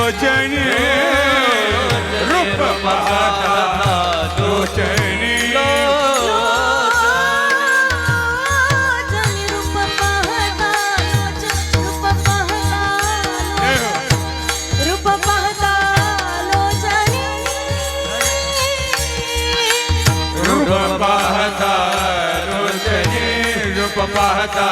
लोचनी रूप पाहता लोचनी पाहता रोशनी रूप पाहता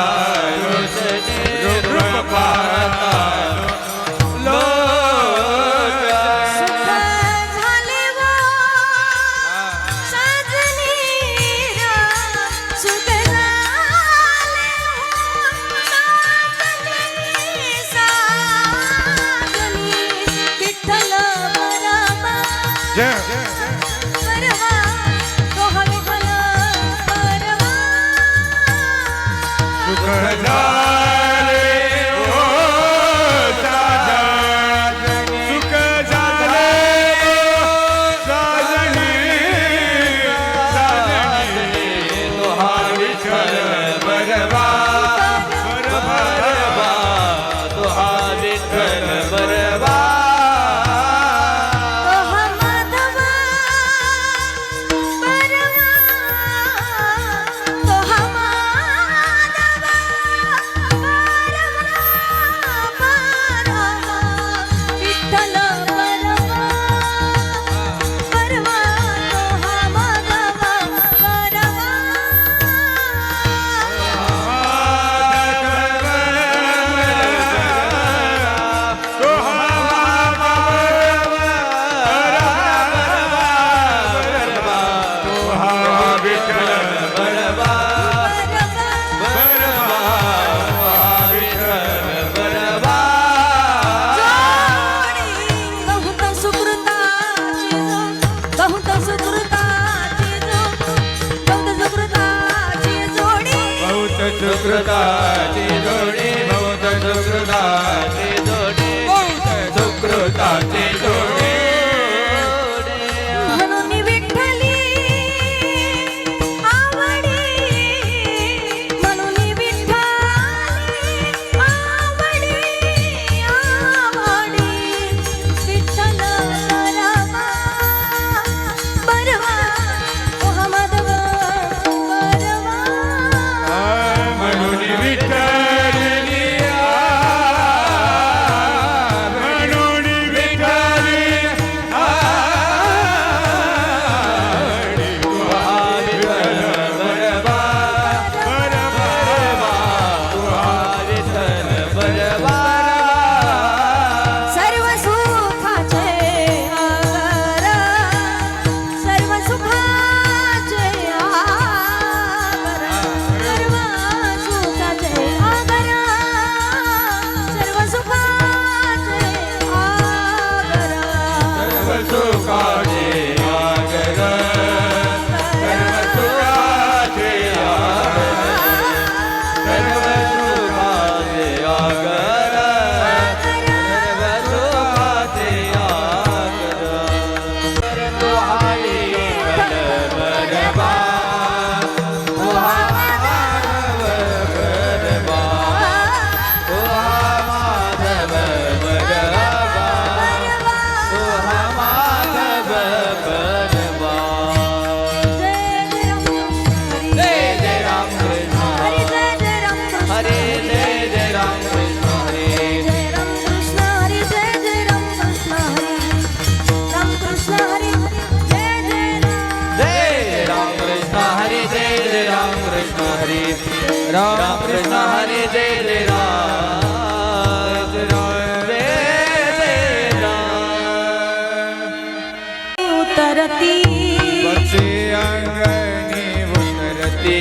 सुकृताची जोडी बहुत सुकृताची जोडी बहुत सुकृताची जोडी म्हणून विठ्ठली आवडी म्हणून विठ्ठली आवडी आवडी विठ्ठल रामा परवा ओ माधव परवा राम कृष्ण हरे जय जय राम जय जय राम उतरती पक्षी अंगणी उतरती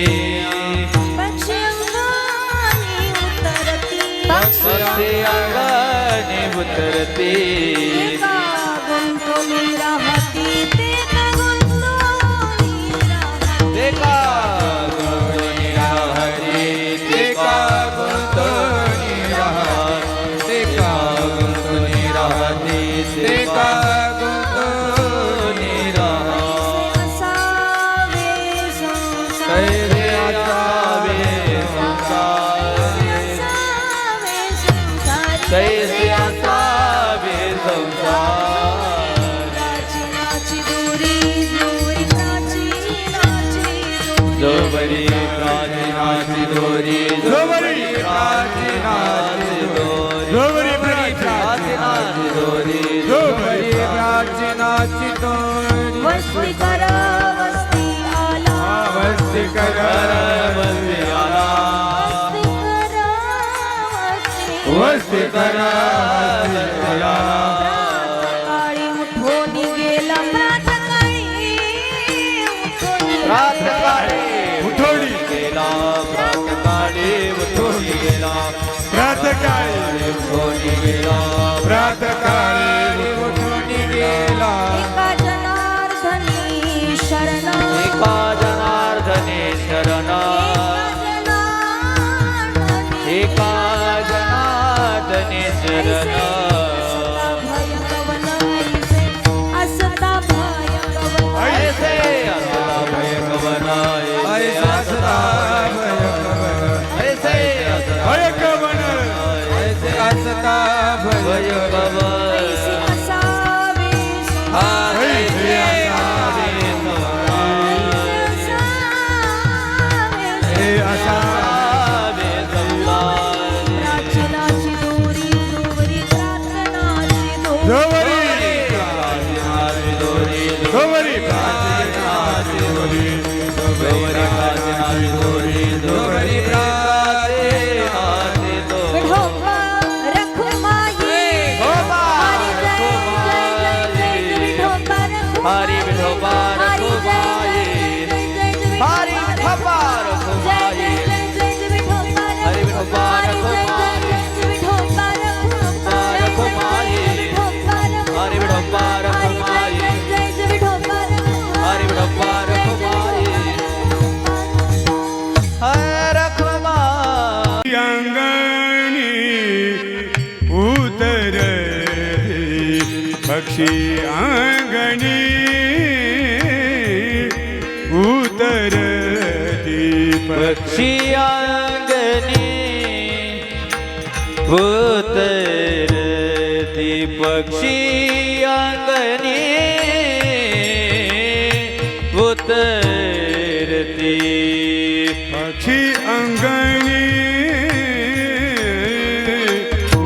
पक्षी अंगणी उतरती पक्षी अंगणी उतरती एका गुंतून राहती ते का गुंतून राहती ते का कैसे असावे दोरी जोवरी प्राचीनाची दोरी जोवरी प्राचीनाची दोरी जोवरी प्राचीनाची दोरी वस्ती करा वस्ती आला वस्ती कर वस्ती आला वस्ती करा वस्ती कर काळी उठून गेला प्रातकाळी उठोडी गेला प्रातकाळी उठून गेला प्रातकाळी उठून गेला प्रातकाळी उठून गेला एका जनार्दनी शरण एका जनार्दने शरण एका जनार्दने शरण ऐसे असला भय कवन ऐसे असला ऐसे भय कवन ऐसे असता भय कवन हे असा जोवरी जोवरी हरि विठोबा रखुमाई हरि विठोबा रखुमाई हरि विठोबा रखुमाई रखुमाई हरि विठोबा रखुमाई हरि विठोबा रखुमाई रखुमाई अंगणी उतर पक्षी अंगणी उतर पक्षी अंगणी उतरती पक्षी अंगणी उतरती पक्षी अंगणी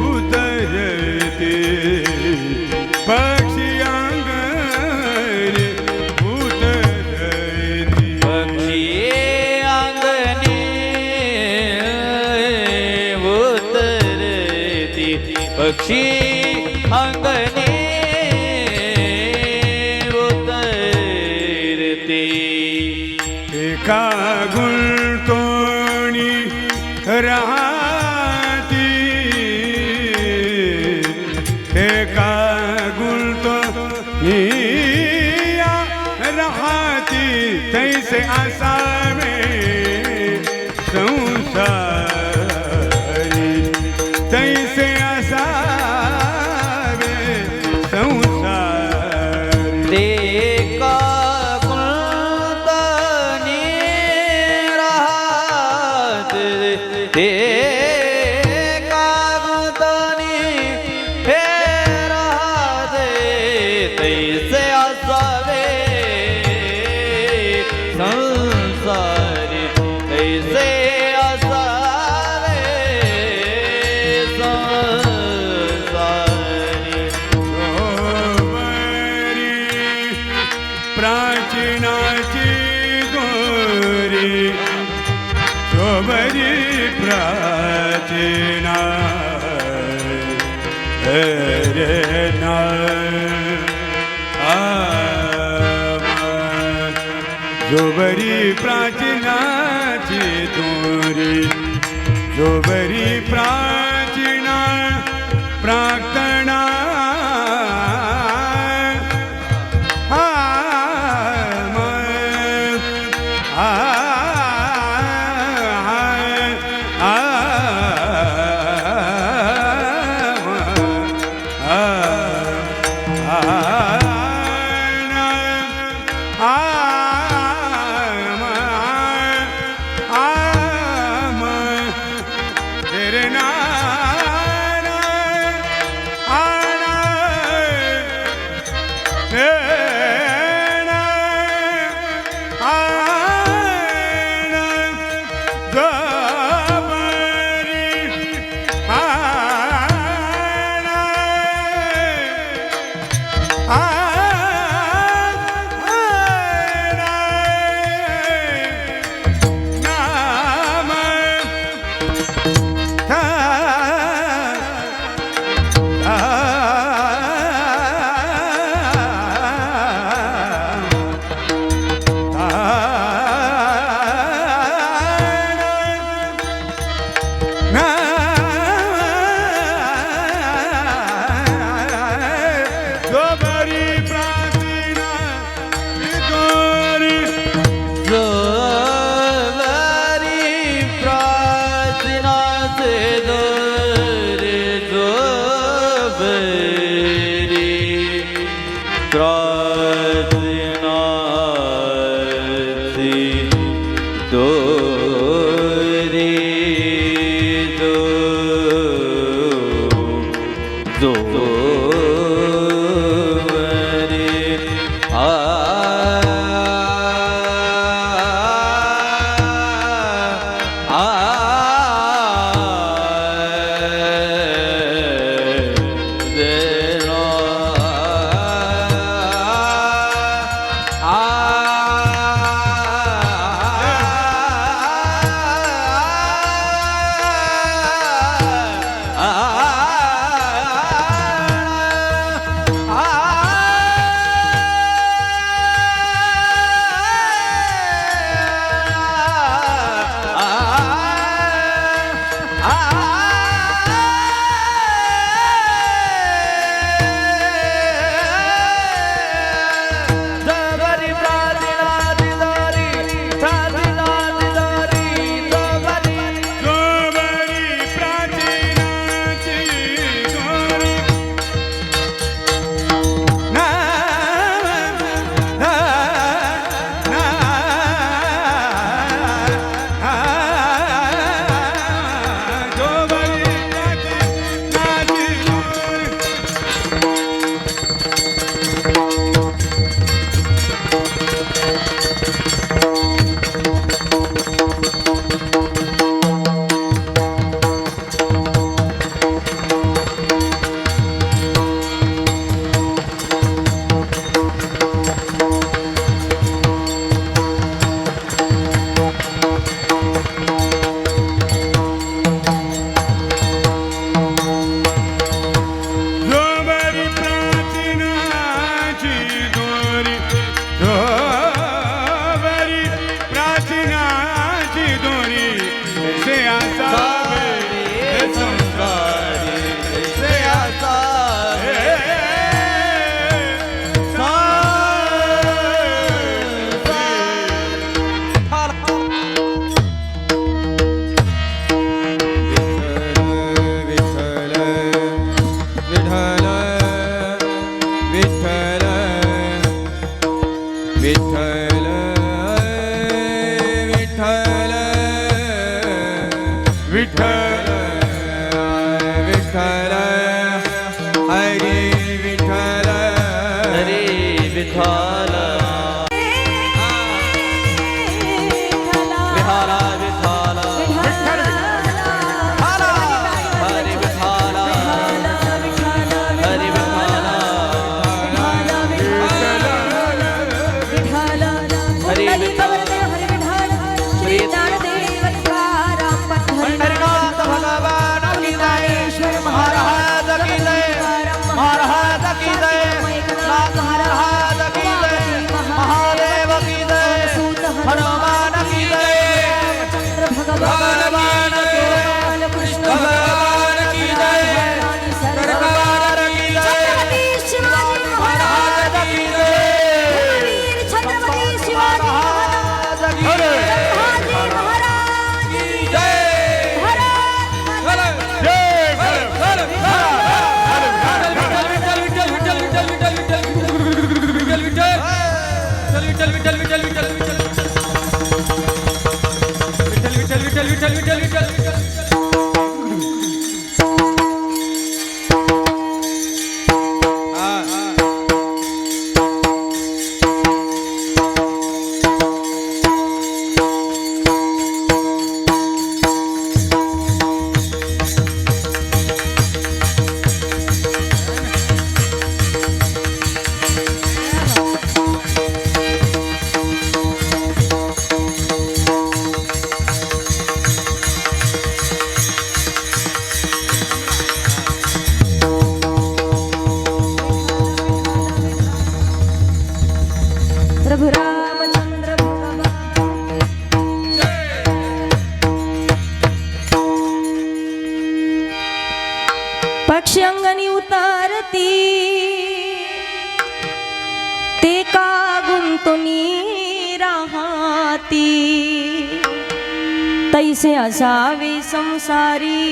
उतरते पक्षी अंगणी उतरते पक्षी अंगणी उतरती पक्षी अंगणी उतरती एका गुंतोणी राहती एका गुंतोणी राहती तैसे असावे संसारी तैसे असावे संसारी एका गुंतणी राहते एका गुंतणी हे राहते तैसे असावे संसारी तैसे असावे संसारी जोवरी प्राचीनाची दोरी जोवरी प्राचीना रे ना जोवरी प्राचीनाची दोरी जोवरी प्राचीना प्राक्तना तेरे नाम महाराज की जय, नाथ महाराज की जय। वरती ते का गुंतुनी राहती तैसे असावे संसारी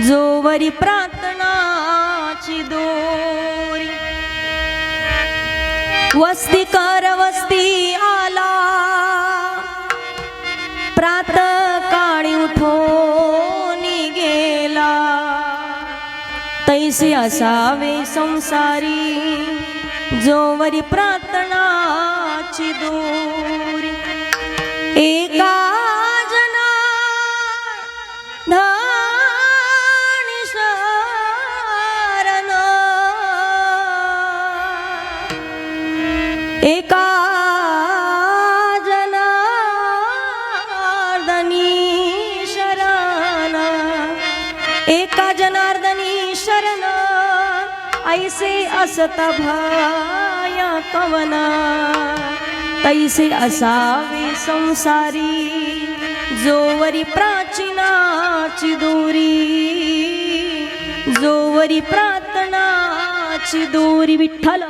जोवरी प्रार्थनाची दोरी वस्ती कर वस्ती आला प्रात काळी उठून गेला तैसे असावे संसारी जोवरी प्रार्थनाची दोरी एका जना धानी शरण एका जनार्दनी शरण एका जनार्दनी शरण ऐसे असता भाया कवना तैसे असावे संसारी जोवरी प्राचीनाची दोरी जोवरी प्रार्थनाची दोरी विठ्ठल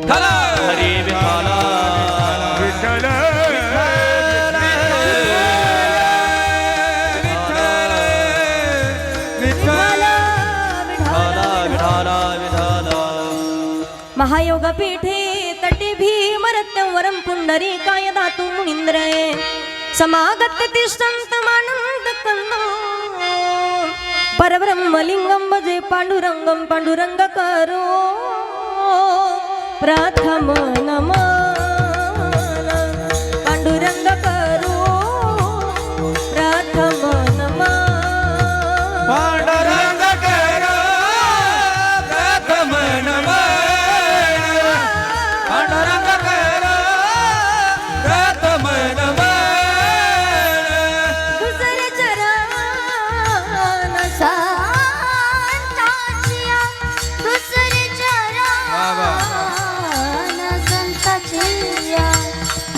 हरी विठाला विठ्ठल विठाला विठाला महायोगपीठे तटे भीमरत्यं वरं पुण्डरीकाय दातु मुनीन्द्रये समागत्य तिष्ठन्तमानन्दकन्दो परब्रह्मलिङ्गं भजे पाण्डुरङ्गं पाण्डुरङ्गकरो प्रथम नमन पाण्डुरङ्गकरो प्रथम नमन पांडुरंग करो प्रथम नमन पांडुरंग करो प्रथम नमन दुसरे चरण संताचिया दुसरे चरण संताचिया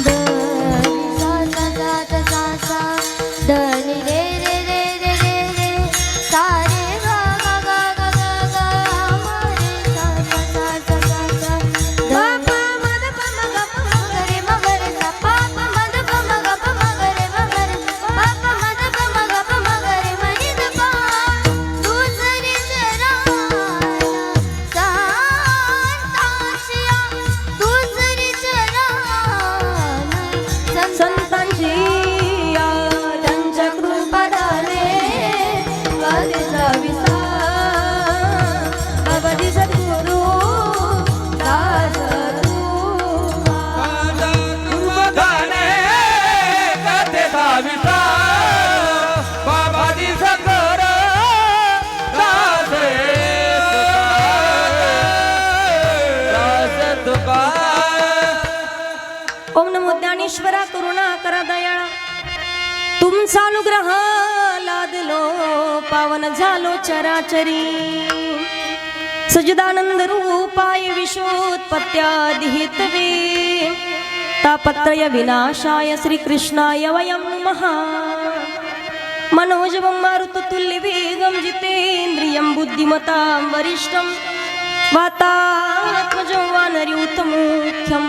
दनी सा सा सा सा सा दनी रे रे रे रे रे रे सा रे गा गा गा गा गा गा हमारे सा सा सा सा सा सा धा पा मद प म ग प म ग रे म ग रे सा पा प मद प म ग प म ग रे म ग रे पा प मद प म ग प म ग रे म नि ध पा दुसरे चरण संताचिया दुसरे चरण संतांची त्यांच्या कृपादाने वारीचा विसार बाबाजी सद्गुरू दास तू गुरुदाने कथे भाविता बाबाजी सद्गुर दासे दास तुका ओम नमो ज्ञानेश्वरा करुणा करा दयाळा तुमचा अनुग्रह लादलो पावन झालो चराचरी सजदानंद रूपाय विश्वोत्पत्त्यादिहेतवे तापत्रय विनाशाय श्रीकृष्णाय वयं नमः मनोजवं मारुततुल्यवेगं जितेन्द्रियं बुद्धिमतां वरिष्ठं वातात्मजं वानरयूथमुख्यं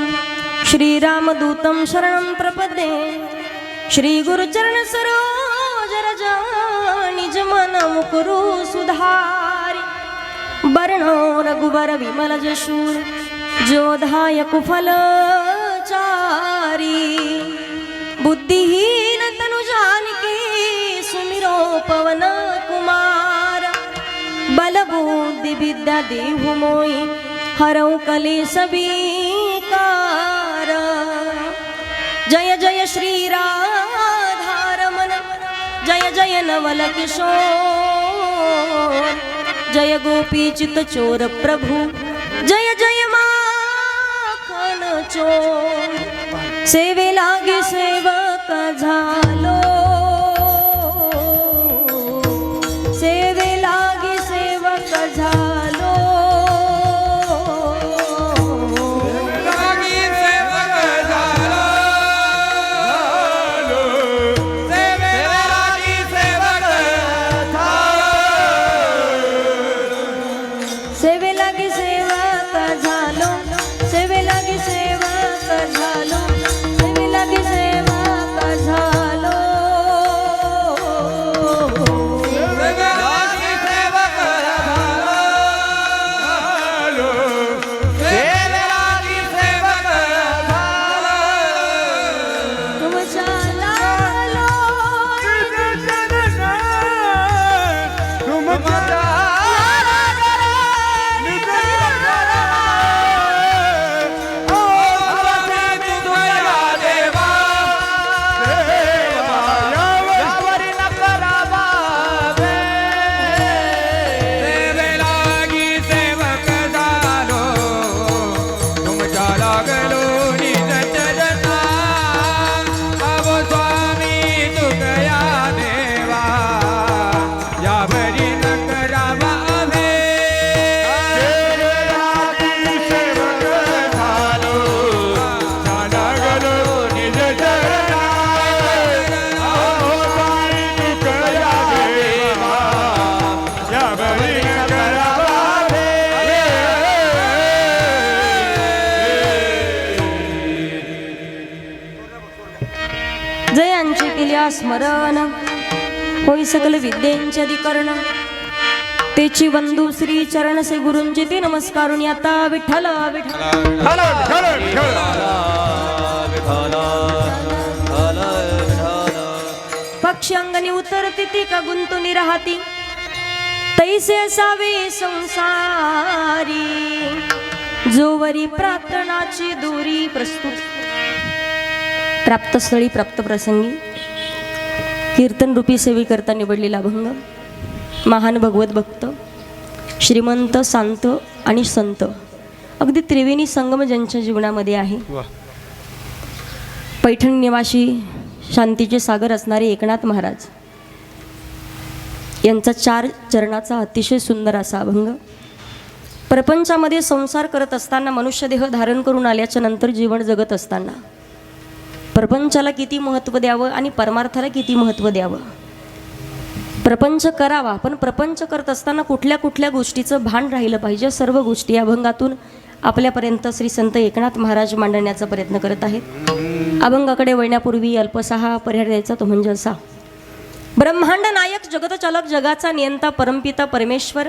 श्रीरामदूतं शरणं प्रपद्ये श्रीगुरुचरण सरोज रज निज मन मुकुरु सुधारि वर्णो रघुवर विमल जशूर जोधाय कुफलचारी बुद्धिहीन तनु जानिके सुमिरो पवन कुमार बल बुद्धि विद्या देहु मोहि हरौ कलेश विकार जय जय श्री राधारमण जय जय नवल किशोर जय गोपी चित चोर प्रभु जय जय माखन चोर सेवे लागे सेवक झालो सेवे लागे सेवक झालो सेवे लागी सेवक झालो, सेवे लागी सेवक झालो, सेवे लागी सेवक झालो. सेवेलागी सेवक झालो, सेवेलागी सेवक झालो. तुमच्या लागलो जयांची केल्या स्मरण होई सकल विद्येंचे अधिकरण तेची वंदू श्री चरण से गुरुंची ते नमस्कारून आता विठ्ठल विठ्ठल पक्षी अंगणी उतरती ती का गुंतुनी राहती तैसे असावे संसारी जोवरी प्रार्थनाची दोरी प्रस्तुत. प्राप्तस्थळी प्राप्त प्रसंगी कीर्तन रूपी सेवी करता निवडलेला अभंग महान भगवत भक्त श्रीमंत शांत आणि संत अगदी त्रिवेणी संगम ज्यांच्या जीवनामध्ये आहे. पैठण निवासी शांतीचे सागर असणारे एकनाथ महाराज यांचा 4 चरणाचा अतिशय सुंदर असा अभंग. प्रपंचामध्ये संसार करत असताना मनुष्यदेह धारण करून आल्याच्या नंतर जीवन जगत असताना प्रपंचाला किती महत्त्व द्यावं आणि परमार्थाला किती महत्त्व द्यावं. प्रपंच करावा पण प्रपंच करत असताना कुठल्या कुठल्या गोष्टीचं भान राहिलं पाहिजे. सर्व गोष्टी या अभंगातून आपल्यापर्यंत श्री संत एकनाथ महाराज मांडण्याचा प्रयत्न करत आहेत. अभंगाकडे वळण्यापूर्वी अल्पसा पर्याय द्यायचा तो म्हणजे असा. ब्रह्मांड नायक जगतचालक जगाचा नियंता परमपिता परमेश्वर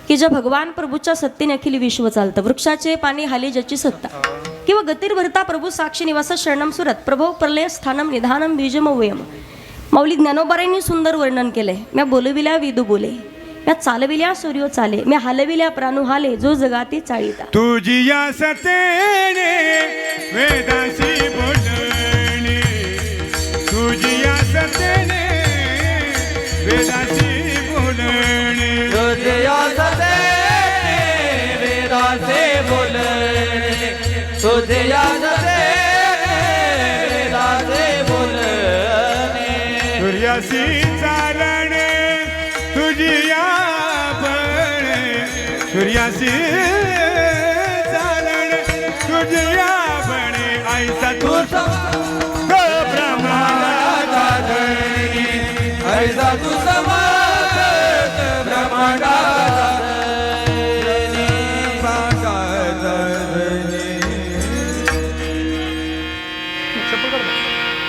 की ज्या भगवान प्रभूच्या सत्तेने अखिल विश्व चालतं. वृक्षाचे पाणी हाले ज्याची सत्ता किंवा गतिर्भरता प्रभू साक्षी निवास शरणम सुरत प्रभो प्रलय स्थानम निधानम बीजम वयम. माऊली ज्ञानोबारांनी सुंदर वर्णन केलंय. म्या बोलविल्या विदू बोले, म्या चालविल्या सूर्यो चाले, म्या हलविल्या प्राणू हाले, जो जगाती चाळीता. तुझी या सतेने वेदाशी बोलणे, तुझी या सतेने वेदाशी बोलणे, तुझ्या सते वेदाचे बोलणे, तुझ्या सते वेदाचे बोलणे. सूर्याशी चालणे तुझी या बळे, सूर्याशी चालणे तुझी या बळे. ऐसा तू ब्रह्मांडाचा धणी, ऐसा तू समागत ब्रह्मांडाचा धनी.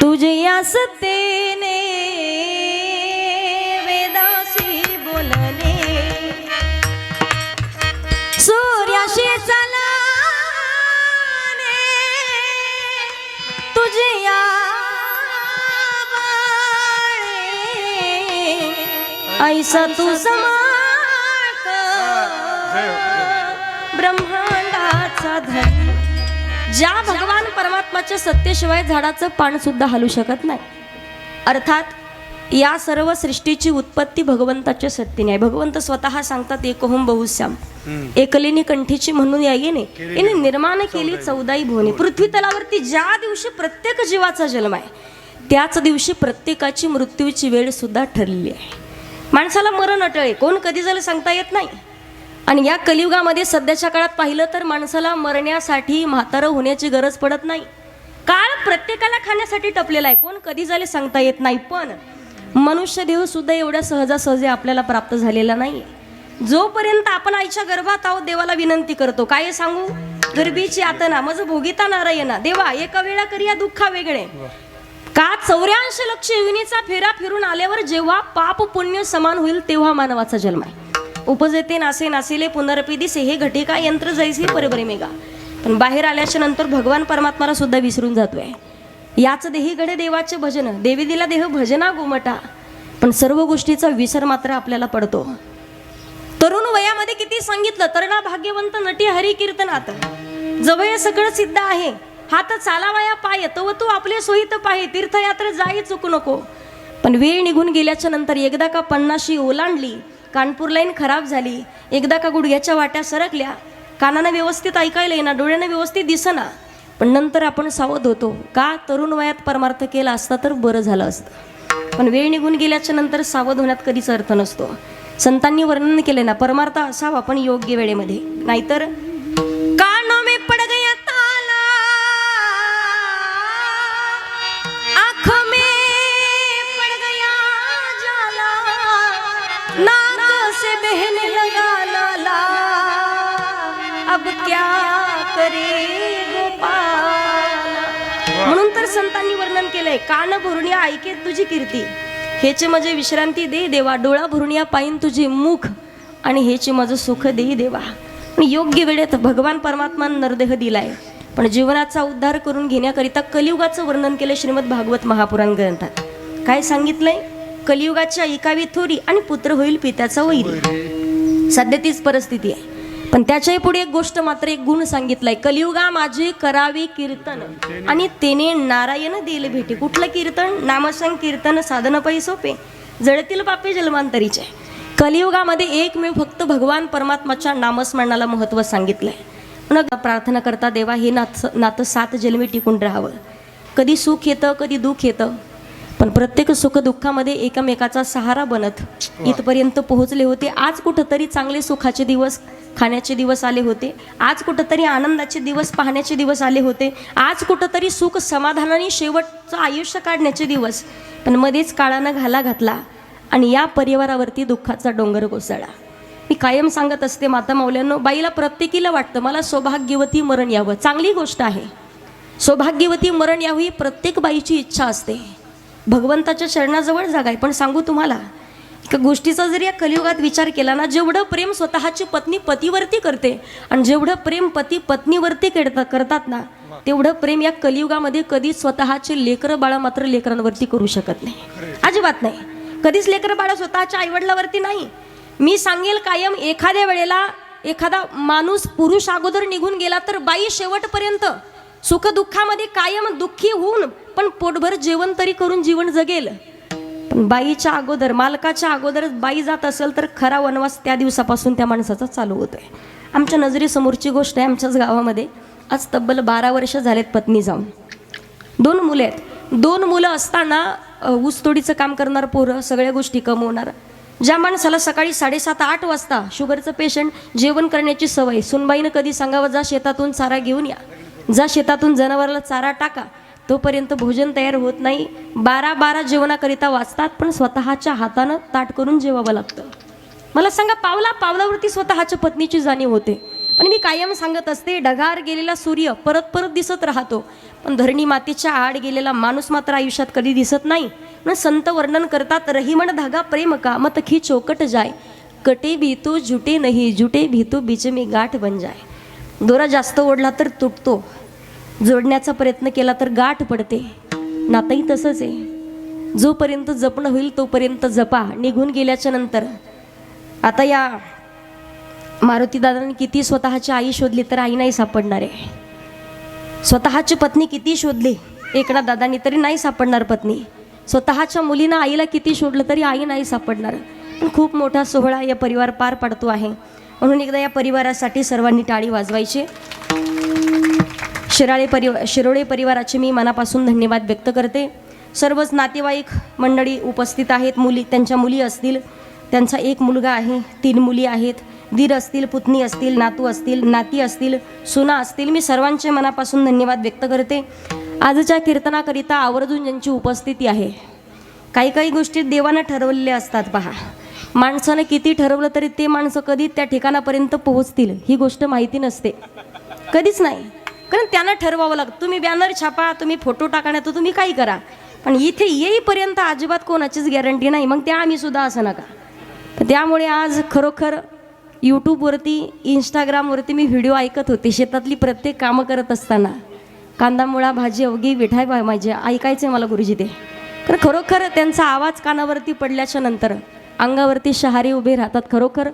तुझे या सत्तेने वेदाशी बोलणे, सूर्याशी चालणे, तुझे या बाळे. ऐसा तू समाक ब्रह्मांडाचा धनी. ज्या भगवान परमात्माच्या सत्तेशिवाय झाडाचं पान सुद्धा हलू शकत नाही. अर्थात या सर्व सृष्टीची उत्पत्ती भगवंताच्या सत्तेने आहे. भगवंत स्वतः सांगतात एकोहम बहुश्याम, एकलेनी कंठीची म्हणून या येणे याने निर्माण केली 14 भुवने. पृथ्वी तलावरती ज्या दिवशी प्रत्येक जीवाचा जन्म आहे त्याच दिवशी प्रत्येकाची मृत्यूची वेळ सुद्धा ठरलेली आहे. माणसाला मरण अटळ आहे, कोण कधी झालं सांगता येत नाही. आणि या कलियुगामध्ये सध्याच्या काळात पाहिलं तर माणसाला मरण्यासाठी म्हातारं होण्याची गरज पडत नाही. काळ प्रत्येकाला खाण्यासाठी टपलेला आहे, कोण कधी झाले सांगता येत नाही. पण मनुष्य देह सुद्धा एवढ्या सहजासहजी आपल्याला प्राप्त झालेला नाही. जोपर्यंत आपण आईच्या गर्भात आहोत देवाला विनंती करतो, काय सांगू, गर्भीची यातना मज भोगिता नारायणा, देवा एका वेळा करिया दुःखा वेगळे का 84 लक्ष योनीचा फेरा फिरून आल्यावर जेव्हा पाप पुण्य समान होईल तेव्हा मानवाचा जन्म आहे. उपजते नासे नासिले पुनरपी दिसे हे घटिका यंत्र जैसी परबरे मेगा. पण बाहेर आल्याच्या नंतर भगवान परमात्माला सुद्धा विसरून जातोय. याच देहीकडे देवाचे भजन, देवी दिला देह भजना गोमटा, पण सर्व गोष्टीचा विसर मात्र आपल्याला पडतो. तरुण वयामध्ये किती सांगितलं, तरणा भाग्यवंत नटी हरी कीर्तनात, जवळ सगळं सिद्ध आहे, हात चालावाया पाय तव तू आपले सोयीत पाहे, तीर्थयात्रा जाई चुकू नको. पण वेळ निघून गेल्याच्या नंतर एकदा का 50शी ओलांडली, कानपूर लाईन खराब झाली, एकदा का गुडघ्याच्या वाट्या सरकल्या, कानानं व्यवस्थित ऐकायला येईना, डोळ्यानं व्यवस्थित दिसना, पण नंतर आपण सावध होतो का तरुण वयात परमार्थ केला असता तर बरं झालं असतं. पण वेळ निघून गेल्याच्या नंतर सावध होण्यात कधीच अर्थ नसतो. संतांनी वर्णन केले ना, परमार्थ असावा पण योग्य वेळेमध्ये, नाहीतर कानों में पड़ गया ताला, आँखों में पड़ गया जाला, नाक से बहने लगा लाला, अब क्या करे गोपाला. म्हणून तर संतांनी वर्णन केलंय, कान भरुनिया ऐके तुझी कीर्ती, हेचे माझे विश्रांती दे देवा, डोळा भरुनिया पाईन तुझे मुख, आणि हेचे माझं सुख दे देवा. योग्य वेळेत भगवान परमात्मानं नरदेह दिलाय, पण जीवनाचा उद्धार करून घेण्याकरिता कलियुगाचं वर्णन केलं श्रीमद भागवत महापुराण ग्रंथात. काय सांगितलंय, कलियुगाच्या ऐकावी थोरी आणि पुत्र होईल पित्याचा वैरी. सध्या तीच परिस्थिती आहे, पण त्याच्याही पुढे एक गोष्ट मात्र, एक गुण सांगितलाय, कलियुगा माझे करावे कीर्तन आणि तेने नारायण देले भेटे. कुठलं कीर्तन, नामसंग कीर्तन साधन पै सोपे, जळतील पापे जन्मांतरीचे. कलियुगामध्ये एकमेव फक्त भगवान परमात्माच्या नामस्मरणाला महत्त्व सांगितलंय. म्हणून प्रार्थना करता, देवा हे नातं 7 जन्मी टिकून राहावं. कधी सुख येतं कधी दुःख येतं, पण प्रत्येक सुख दुःखामध्ये एकमेकाचा सहारा बनत इथपर्यंत पोहोचले होते. आज कुठंतरी चांगले सुखाचे दिवस खाण्याचे दिवस आले होते, आज कुठंतरी आनंदाचे दिवस पाहण्याचे दिवस आले होते, आज कुठंतरी सुख समाधानाने शेवटचं आयुष्य काढण्याचे दिवस, पण मध्येच काळानं घाला घातला आणि या परिवारावरती दुःखाचा डोंगर कोसळला. मी कायम सांगत असते माता माऊल्यांनो, बाईला प्रत्येकीला वाटतं मला सौभाग्यवती मरण यावं, चांगली गोष्ट आहे, सौभाग्यवती मरण यावं ही प्रत्येक बाईची इच्छा असते, भगवंताच्या चरणाजवळ जागाय. पण सांगू तुम्हाला एका गोष्टीचा जर या कलियुगात विचार केला ना, जेवढं प्रेम स्वतःची पत्नी पतीवरती करते आणि जेवढं प्रेम पती पत्नीवरती करतात ना, तेवढं प्रेम या कलियुगामध्ये कधीच स्वतःचे लेकरं बाळा मात्र लेकरांवरती करू शकत नाही, अजिबात नाही. कधीच लेकरं बाळा स्वतःच्या आईवडिलावरती नाही. मी सांगेल कायम, एखाद्या वेळेला एखादा माणूस पुरुष अगोदर निघून गेला तर बाई शेवटपर्यंत सुखदुःखामध्ये कायम दुःखी होऊन पण पोटभर जेवण तरी करून जीवन जगेल. पण बाईच्या अगोदर, मालकाच्या अगोदर बाई जात असेल तर खरा वनवास त्या दिवसापासून त्या माणसाचा चालू होतोय. आमच्या नजरेसमोरची गोष्ट आहे. आमच्याच गावामध्ये आज तब्बल 12 वर्ष झालेत पत्नी जाऊन, 2 मुले आहेत. 2 मुलं असताना ऊसतोडीचं काम करणार पोरं, सगळ्या गोष्टी कमवणार. ज्या माणसाला सकाळी 7:30-8 वाजता शुगरचं पेशंट, जेवण करण्याची सवय, सुनबाईनं कधी सांगावं जा शेतातून चारा घेऊन या, जा शेतातून जनावराला चारा टाका, तोपर्यंत भोजन तयार होत नाही. 12 जेवणाकरिता वाचतात, पण स्वतःच्या हातानं ताट करून जेवावं लागतं. मला सांगा, पावलावरती स्वतःच्या पत्नीची जाणीव होते. पण मी कायम सांगत असते, ढगार गेलेला सूर्य परत दिसत राहतो, पण धरणी मातीच्या आड गेलेला माणूस मात्र आयुष्यात कधी दिसत नाही. म्हणून संत वर्णन करतात, रहीमण धागा प्रेम का मत खी चौकट जाय, कटे भीतू जुटे नाही, जुटे भीतू बीच में गाठ बन जाय. दोरा जास्त ओढला तर तुटतो, जोडण्याचा प्रयत्न केला तर गाठ पडते. नातही तसंच आहे, जोपर्यंत जपणं होईल तोपर्यंत जपा. निघून गेल्याच्या नंतर आता या मारुती दादांनी किती स्वतःची आई शोधली तर आई नाही सापडणार आहे, स्वतःची पत्नी किती शोधली एकनाथ दादांनी तरी नाही सापडणार पत्नी, स्वतःच्या मुलीनं आईला किती शोधलं तरी आई नाही सापडणार. पण खूप मोठा सोहळा या परिवार पार पाडतो आहे, म्हणून एकदा या परिवारासाठी सर्वांनी टाळी वाजवायची. शिरोळे परिवाराचे मी मनापासून धन्यवाद व्यक्त करते. सर्वच नातेवाईक मंडळी उपस्थित आहेत, त्यांच्या मुली असतील, त्यांचा 1 मुलगा आहे, 3 मुली आहेत, दीर असतील, पुतणी असतील, नातू असतील, नाती असतील, सुना असतील. मी सर्वांचे मनापासून धन्यवाद व्यक्त करते. आजच्या कीर्तनाकरिता आवर्जून ज्यांची उपस्थिती आहे, काही गोष्टी देवानं ठरवलेल्या असतात पहा. माणसानं किती ठरवलं तरी ते माणसं कधी त्या ठिकाणापर्यंत पोहोचतील ही गोष्ट माहिती नसते, कधीच नाही. कारण त्यांना ठरवावं लागतं. तुम्ही बॅनर छापा, तुम्ही फोटो टाका, तर तुम्ही काही करा, पण इथे येईपर्यंत अजिबात कोणाचीच गॅरंटी नाही. मग त्या आम्ही सुद्धा असं नका. तर त्यामुळे आज खरोखर यूट्यूबवरती, इंस्टाग्रामवरती मी व्हिडिओ ऐकत होते. शेतातली प्रत्येक कामं करत असताना कांदा मुळा भाजी अवघी विठाय माझे ऐकायचे मला गुरुजी ते. तर खरोखर त्यांचा आवाज कानावरती पडल्याच्या नंतर अंगावरती शहारे उभे राहतात. खरोखर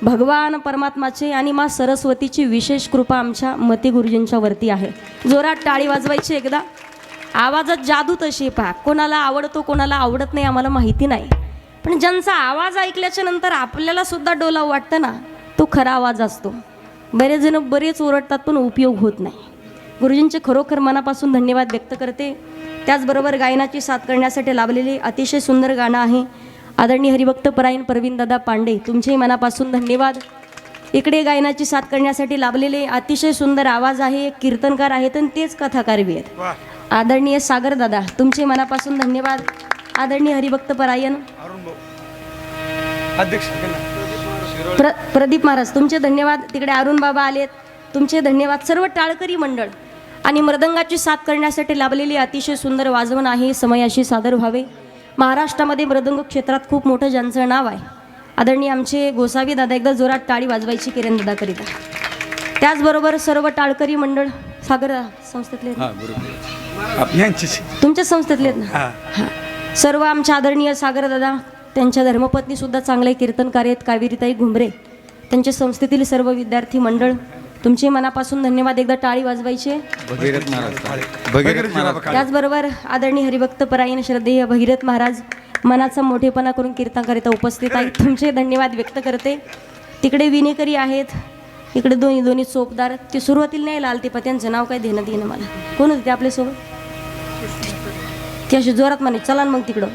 भगवान परमात्माचे आणि मा सरस्वतीची विशेष कृपा आमच्या मती गुरुजींच्या वरती आहे. जोरात टाळी वाजवायची एकदा. आवाजात जादू तशी पहा. कोणाला आवडतो कोणाला आवडत नाही आम्हाला माहिती नाही, पण ज्यांचा आवाज ऐकल्याच्या नंतर आपल्याला सुद्धा डोलावं वाटतं ना, तो खरा आवाज असतो. बरेच जण बरेच ओरडतात पण उपयोग होत नाही. गुरुजींचे खरोखर मनापासून धन्यवाद व्यक्त करते. त्याचबरोबर गायनाची साथ करण्यासाठी लाभलेले अतिशय सुंदर गाणं आहे आदरणीय हरिभक्त परायण प्रवीणदादा पांडे, तुमचे मनापासून धन्यवाद. इकडे गायनाची साथ करण्यासाठी लाभलेले अतिशय सुंदर आवाज आहे, कीर्तनकार आहेत आणि तेच कथाकार बी आहेत आदरणीय सागर दादा, तुमचे मनापासून धन्यवाद. आदरणीय हरिभक्त परायण प्रदीप महाराज, तुमचे धन्यवाद. तिकडे अरुण बाबा आलेत, तुमचे धन्यवाद. सर्व टाळकरी मंडळ आणि मृदंगाची साथ करण्यासाठी लाभलेली अतिशय सुंदर वाजवण आहे, समयाशी सादर व्हावे. महाराष्ट्रामध्ये मृदंग क्षेत्रात खूप मोठं ज्यांचं नाव आहे आदरणीय आमचे गोसावी दादा, एकदा जोरात टाळी वाजवायची किरण दादाकरिता. त्याचबरोबर सर्व टाळकरी मंडळ सागर संस्थेतले तुमच्या संस्थेतले आहेत ना, हां, सर्व आमच्या आदरणीय सागर दादा, त्यांच्या धर्मपत्नी सुद्धा चांगले कीर्तनकार आहेत कावेरीताई घुमरे, त्यांच्या संस्थेतील सर्व विद्यार्थी मंडळ, तुमचे मनापासून धन्यवाद. एकदा टाळी वाजवायचे. त्याचबरोबर आदरणीय हरिभक्त परायण श्रद्धेय भगीरथ महाराज मनाचा मोठेपणा करून कीर्तनकरिता उपस्थित आहेत, तुमचे धन्यवाद व्यक्त करते. तिकडे विनेकरी आहेत, इकडे दोन्ही चोपदार. ते सुरुवातीला नाही लाल ते त्यांचं नाव काय देण्यात येणं मला. कोण होते आपल्या सोबत? ते असे जोरात म्हणे चला मग तिकडं,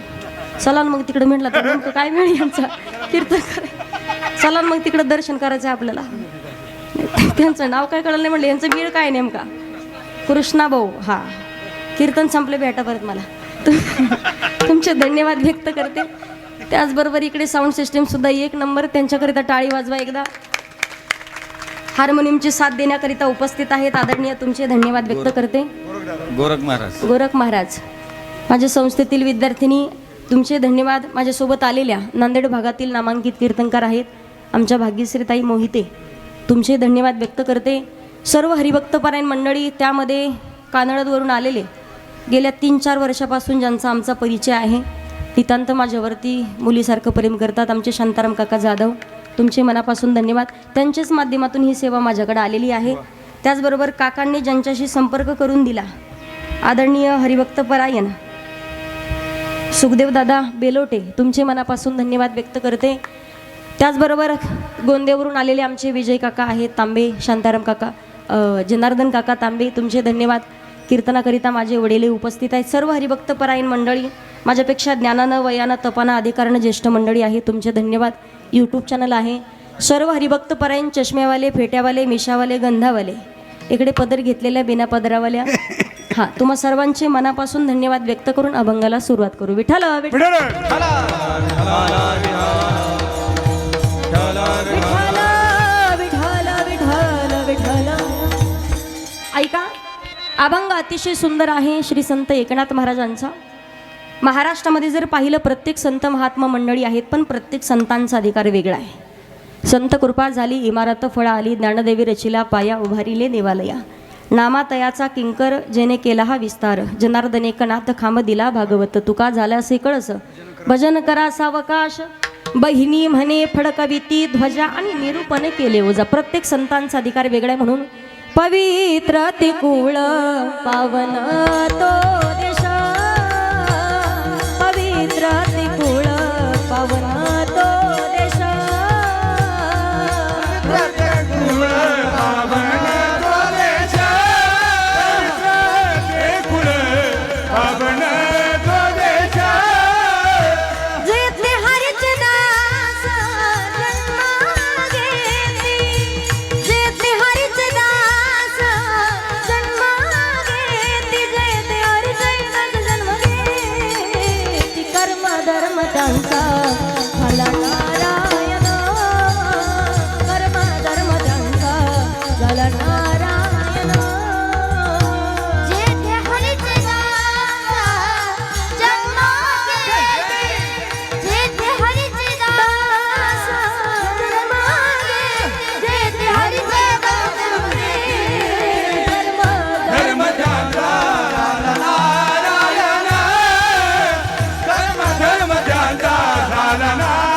चला मग तिकडं. म्हटलं तर नेमकं काय मिळेल यांचा कीर्तन, चला मग तिकडं दर्शन करायचं आहे आपल्याला. त्यांचं नाव काय कळलं नाही. म्हटलं यांचं बीळ काय नेमका? कृष्णा भाऊ. हां, कीर्तन संपले, भेटा परत मला. तुमचे धन्यवाद व्यक्त करते. त्याचबरोबर इकडे साऊंड सिस्टीम सुद्धा एक नंबर, त्यांच्याकरिता टाळी वाजवा एकदा. हार्मोनियमची साथ देण्याकरिता उपस्थित आहेत आदरणीय, तुमचे धन्यवाद व्यक्त करते. गोरख महाराज माझ्या संस्थेतील विद्यार्थिनी, तुमचे धन्यवाद. माझ्यासोबत आलेल्या नांदेड भागातील नामांकित कीर्तनकार आहेत आमच्या भाग्यश्रीताई मोहिते, तुमचे धन्यवाद व्यक्त करते. सर्व हरिभक्तपरायण मंडळी, त्यामध्ये कानडवरून आलेले गेल्या 3-4 वर्षापासून ज्यांचा आमचा परिचय आहे, नितांत माझ्यावरती मुलीसारखं प्रेम करतात आमचे शांताराम काका जाधव, तुमचे मनापासून धन्यवाद. त्यांच्याच माध्यमातून ही सेवा माझ्याकडे आलेली आहे. त्याचबरोबर काकांनी ज्यांच्याशी संपर्क करून दिला आदरणीय हरिभक्तपरायण सुखदेव दादा बेलोटे, तुमचे मनापासून धन्यवाद व्यक्त करते. त्याचबरोबर गोंदेवरून आलेले आमचे विजय काका आहेत तांबे, शांताराम काका, जनार्दन काका तांबे, तुमचे धन्यवाद. कीर्तनाकरिता माझे वडील उपस्थित आहेत. सर्व हरिभक्तपरायण मंडळी, माझ्यापेक्षा ज्ञानानं वयानं तपानं अधिकारानं ज्येष्ठ मंडळी आहे, तुमचे धन्यवाद. यूट्यूब चॅनल आहे. सर्व हरिभक्तपरायण चष्म्यावाले, फेट्यावाले, मिशावाले, गंधावाले, इकडे पदर घेतलेल्या बिना पदरावाल्या, हां, तुम्हा सर्वांचे मनापासून धन्यवाद व्यक्त करून अभंगाला सुरुवात करू. विठ्ठल विठ्ठल विठ्ठल विठ्ठल विठ्ठल. ऐका, अभंग अतिशय सुंदर आहे श्री संत एकनाथ महाराजांचा. महाराष्ट्रामध्ये जर पाहिलं प्रत्येक संत महात्मा मंडळी आहेत, पण प्रत्येक संतांचा अधिकार वेगळा आहे. संत कृपा झाली इमारत फळ आली, ज्ञानदेवी रचिला पाया उभारिले देवालया, नामातयाचा किंकर जेने केला हा विस्तार, जनार्दन एकनाथ खांब दिला भागवत, तुका झाला असे कळस भजन करा सावकाश, बहिणी म्हणे फडकविती ध्वजा आणि निरूपण केले ओजा. प्रत्येक संतांचा अधिकार वेगळा आहे. म्हणून पवित्र ते कुळ पावन तो देश, पवित्र ते कुळ पावन तो देश, बोला नारायण जेथे हरीचे दास जन्म गेले, जेथे हरीचे दास जन्म गेले, जेथे हरीचे दास धर्म त्यांचा झाला नारायण, धर्म त्यांचा झाला नारायण.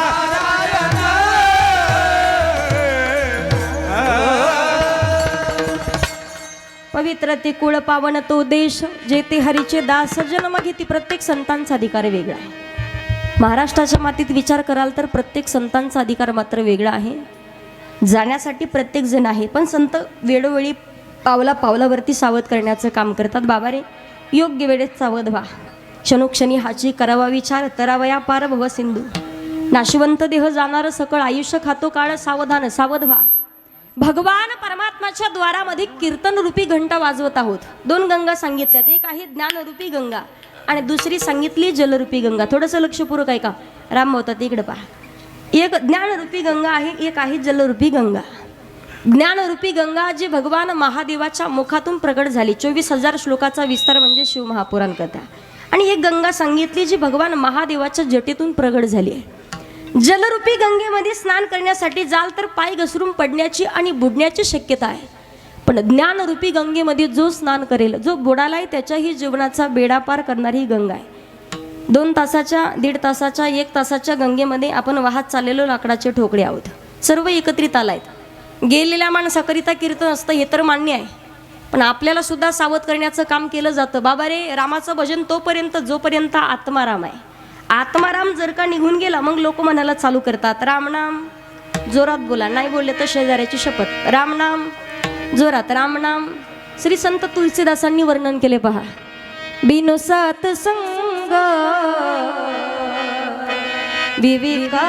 पवित्र ते कुळ पावन तो देश, जेथे हरीचे दास जन्म घेती. प्रत्येक संतांचा अधिकार वेगळा आहे. महाराष्ट्राच्या मातीत विचार कराल तर प्रत्येक संतांचा अधिकार मात्र वेगळा आहे. जाण्यासाठी प्रत्येक जण आहे, पण संत वेळोवेळी पावला पावलावरती सावध करण्याचं काम करतात. बाबा रे, योग्य वेळेत सावध व्हा. क्षणोक्षणी हाची करावा विचार, तरावया पार भव सिंधू. नाशिवंत देह जाणार सकळ, आयुष्य खातो काळ, सावधान सावध व्हा. भगवान परमात्माच्या द्वारामध्ये कीर्तन रूपी घंटा वाजवत आहोत. 2 गंगा सांगितल्यात, एक आहे ज्ञानरूपी गंगा आणि दुसरी सांगितली जलरूपी गंगा. थोडंसं लक्षपूर्वक आहे का? राम होतात इकडे पहा. एक ज्ञानरूपी गंगा आहे, एक आहे जलरूपी गंगा. ज्ञानरूपी गंगा जी भगवान महादेवाच्या मुखातून प्रकट झाली. 24,000 श्लोकाचा विस्तार म्हणजे शिवमहापुराण कथा. आणि एक गंगा सांगितली जी भगवान महादेवाच्या जटेतून प्रगट झाली आहे. जलरूपी गंगेमध्ये स्नान करण्यासाठी जाल तर पाय घसरून पडण्याची आणि बुडण्याची शक्यता आहे. पण ज्ञानरूपी गंगेमध्ये जो स्नान करेल, जो बुडालाय, त्याच्याही जीवनाचा बेडा पार करणारी ही गंगा आहे. 2 तासाच्या, 1.5 तासाच्या, 1 तासाच्या गंगेमध्ये आपण वाहत चाललेलो लाकडाचे ठोकळे आहोत. सर्व एकत्रित आलायत. गेलेल्या माणसाकरिता कीर्तन असतं हे तर मान्य आहे, पण आपल्याला सुद्धा सावध करण्याचं काम केलं जातं. बाबा रे, रामाचं भजन तोपर्यंत जोपर्यंत आत्माराम आहे. आत्माराम जर का निघून गेला, मग लोक म्हणायला चालू करतात रामनाम. जोरात बोला, नाही बोलले तर शेजाऱ्याची शपथ. रामनाम जोरात, रामनाम. श्री संत तुलसीदासांनी वर्णन केले पहा. बिनु सत्संग विवेका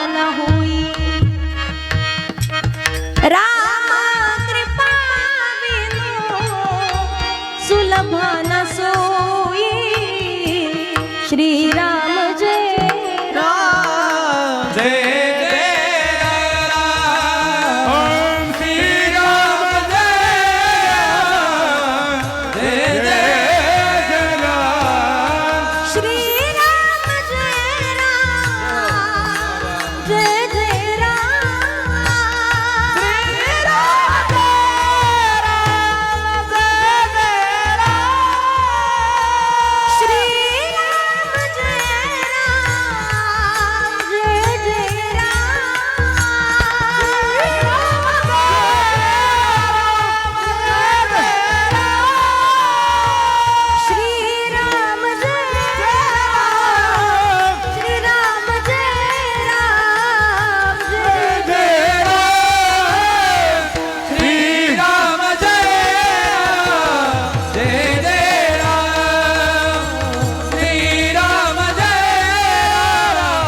न होई, राम कृपा बिनु सुलभ न सोई. श्रीराम जय राम जय जय राम. ओम श्री राम जय राम, जय जय राम. श्रीराम जय राम, जय जय राम. श्रीराम जय राम जय जय राम. श्रीराम जय राम, जय जय राम. श्रीराम जय राम, श्रीराम जय राम, जय जय राम. श्रीराम जय राम जय जय राम. श्रीराम जय राम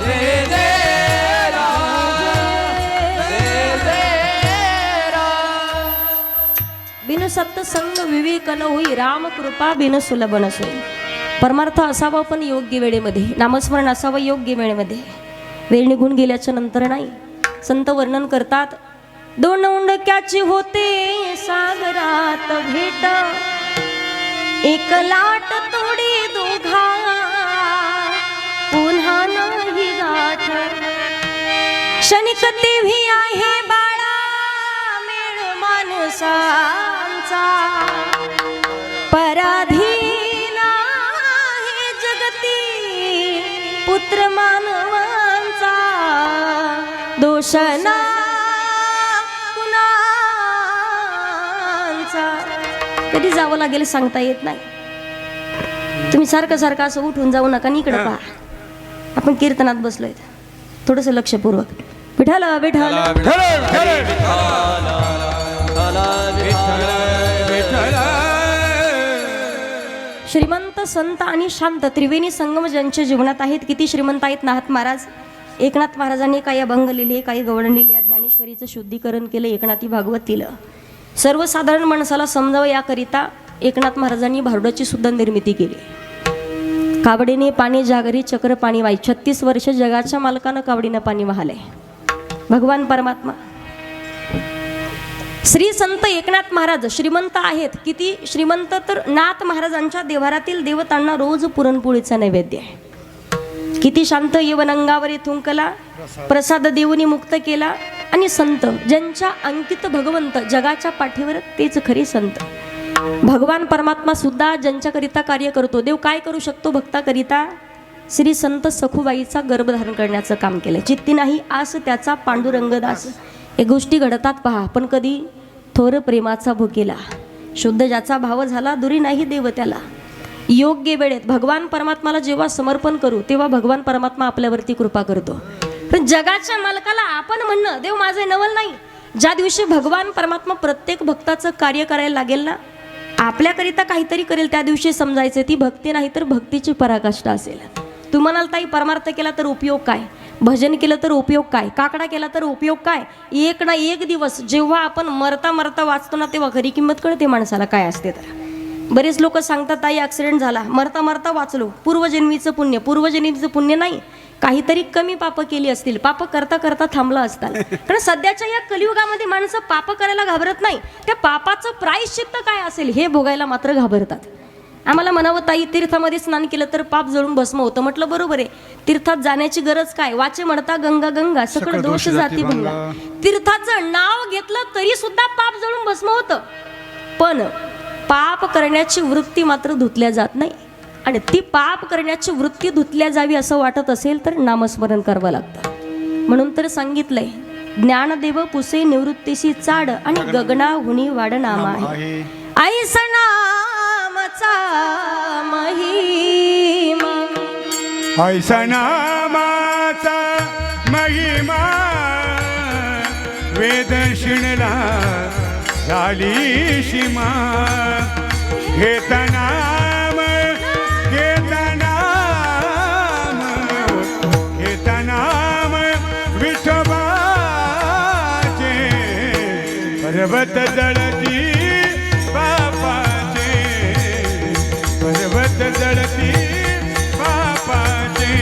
जय जय राम. जय जय राम. बिन सत्संग विवेक न होई, राम कृपा बिन सुलभ न सोई. परमार्थ असावा पण योग्य वेळेमध्ये, नामस्मरण असावं योग्य वेळेमध्ये. वेळ निघून गेल्याच्या नंतर नाही. संत वर्णन करतात, 2 उंडक्याची होते सागरात भेट, एक लाट तोडी दोघा पुन्हा नाही गाठ. क्षणिक तेव्ही आहे बाळा मेळ माणसांचा, पराधीन आहे जगती पुत्र मानवांचा. दोष ना कुणाचा. कधी जावं लागेल सांगता येत नाही. तुम्ही सारखं सारखं असं उठून जाऊ नका, इकडे पहा. आपण कीर्तनात बसलोय, थोडंसं लक्षपूर्वक. विठाल विठाल श्रीमंत संत आणि शांत त्रिवेणी संगम ज्यांच्या जीवनात आहेत. किती श्रीमंत आहेत नाथ महाराज. एकनाथ महाराजांनी काही अभंग लिहिले, काही गवळण लिहिले, ज्ञानेश्वरीचं शुद्धीकरण केलं, एकनाथी भागवत लिहिलं. सर्वसाधारण माणसाला समजावं याकरिता एकनाथ महाराजांनी भारुडाची सुद्धा निर्मिती केली. कावडीने पाणी जागरी चक्र पाणी वाई. 36 वर्ष जगाच्या मालकानं कावडीनं पाणी वाहलंय. भगवान परमात्मा श्री संत एकनाथ महाराज श्रीमंत आहेत. किती श्रीमंत तर नाथ महाराजांच्या देवारातील देवतांना रोज पुरणपोळीचा नैवेद्य आहे. किती शांत यवन अंगावरी थुंकला, प्रसाद देऊनी मुक्त केला. आणि संत ज्यांच्या अंकित भगवंत जगाच्या पाठीवर तेच खरे संत. भगवान परमात्मा सुद्धा ज्यांच्याकरिता कार्य करतो. देव काय करू शकतो भक्ताकरिता? श्री संत सखुबाईचा गर्भधारण करण्याचं काम केलं. चित्ती नाही आस त्याचा पांडुरंग दास. हे गोष्टी घडतात पहा. पण कधी थोर प्रेमाचा भुकेला, शुद्ध ज्याचा भाव झाला दुरी नाही देव त्याला. योग्य वेळेत भगवान परमात्माला जेव्हा समर्पण करू तेव्हा भगवान परमात्मा आपल्यावरती कृपा करतो. पण जगाच्या मालकाला आपण म्हणणं देव माझे नवल नाही. ज्या दिवशी भगवान परमात्मा प्रत्येक भक्ताचं कार्य करायला लागेल ना, आपल्याकरिता काहीतरी करेल, त्या दिवशी समजायचं ती भक्ती नाही तर भक्तीची पराकाष्ठा असेल. तू म्हणाल ताई परमार्थ केला तर उपयोग काय, भजन केलं तर उपयोग काय, काकडा केला तर उपयोग काय? एक ना एक दिवस जेव्हा आपण मरता मरता वाचतो ना तेव्हा खरी किंमत कळते माणसाला काय असते. तर बरेच लोक सांगतात ताई ॲक्सिडेंट झाला, मरता मरता वाचलो, पूर्वजन्मीचं पुण्य. पूर्वजन्मीचं पुण्य नाही, काहीतरी कमी पाप केली असतील, पाप करता करता थांबला असतात. कारण सध्याच्या या कलियुगामध्ये माणसं पाप करायला घाबरत नाही, त्या पापाचं प्रायश्चित्त काय असेल हे भोगायला मात्र घाबरतात. आम्हाला म्हणावं ताई तीर्थामध्ये स्नान केलं तर पाप जळून भस्म होतं. म्हटलं बरोबर आहे, तीर्थात जाण्याची गरज काय? वाचे म्हणता गंगा गंगा सकळ दोष जाती भंगा. तीर्थाचं नाव घेतलं तरी सुद्धा पाप जळून भस्म होतं. पण पाप करण्याची वृत्ती मात्र धुतल्या जात नाही. आणि ती पाप करण्याची वृत्ती धुतल्या जावी असं वाटत असेल तर नामस्मरण करावं लागतं. म्हणून तर सांगितलंय, ज्ञानदेव पुसे निवृत्तीशी चाड आणि गगना हुनी वाड नाम आहे. ऐसा नामाचा महिमा, ऐसा नामाचा महिमा, वेद शिणला झाली सीमा. घेता नाम, घेता नाम, घेता नाम विठोबाचे. पर्वत जळती बापाचे, पर्वत जळती बापाचे,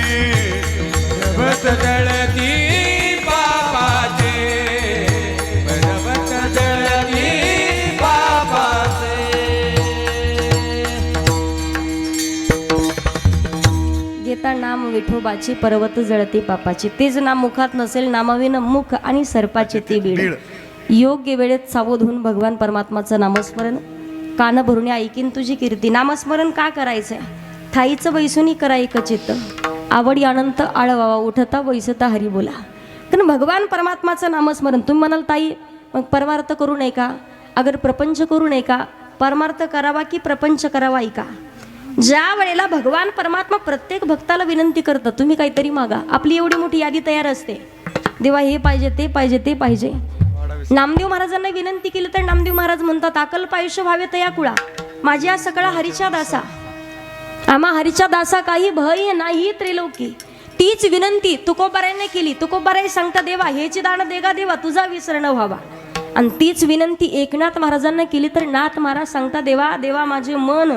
पर्वत जळती पापाचे, पर्वत जळती पापाचे. घेता नाम विठोबाची, पर्वत जळती पापाची. तेच नाम मुखात नसेल, नामाविन मुख आणि सर्पाचे ती बीड. योग्य वेळेत सावध होऊन भगवान परमात्माचं नामस्मरण, कान भरून ऐकीन तुझी कीर्ती. नामस्मरण का करायचंय? थाईचं बैसुनी करा एक चित्त, आवडी अनंत आळवावा उठता बैसता हरी बोला. कारण भगवान परमात्माचं नामस्मरण. तुम्ही म्हणाल ताई मग परमार्थ करू नये का? अगर प्रपंच करू नये का? परमार्थ करावा की प्रपंच करावा? ऐका, ज्या वेळेला भगवान परमात्मा प्रत्येक भक्ताला विनंती करतात तुम्ही काहीतरी मागा, आपली एवढी मोठी यादी तयार असते, देवा हे पाहिजे ते पाहिजे ते पाहिजे. नामदेव महाराजांना विनंती केली तर नामदेव महाराज म्हणतात, अकल्प आयुष्य व्हावे तया कुळा, माझ्या सकळा हरीच्या दासा, आम्हा हरीच्या दासा काही भय नाही त्रिलोकी. तीच विनंती तुकोबारायने केली. तुकोबाराय सांगता देवा हेची दान देगा देवा तुझा विसरण व्हावा. आणि तीच विनंती एकनाथ महाराजांना केली तर नाथ महाराज सांगता देवा देवा माझे मन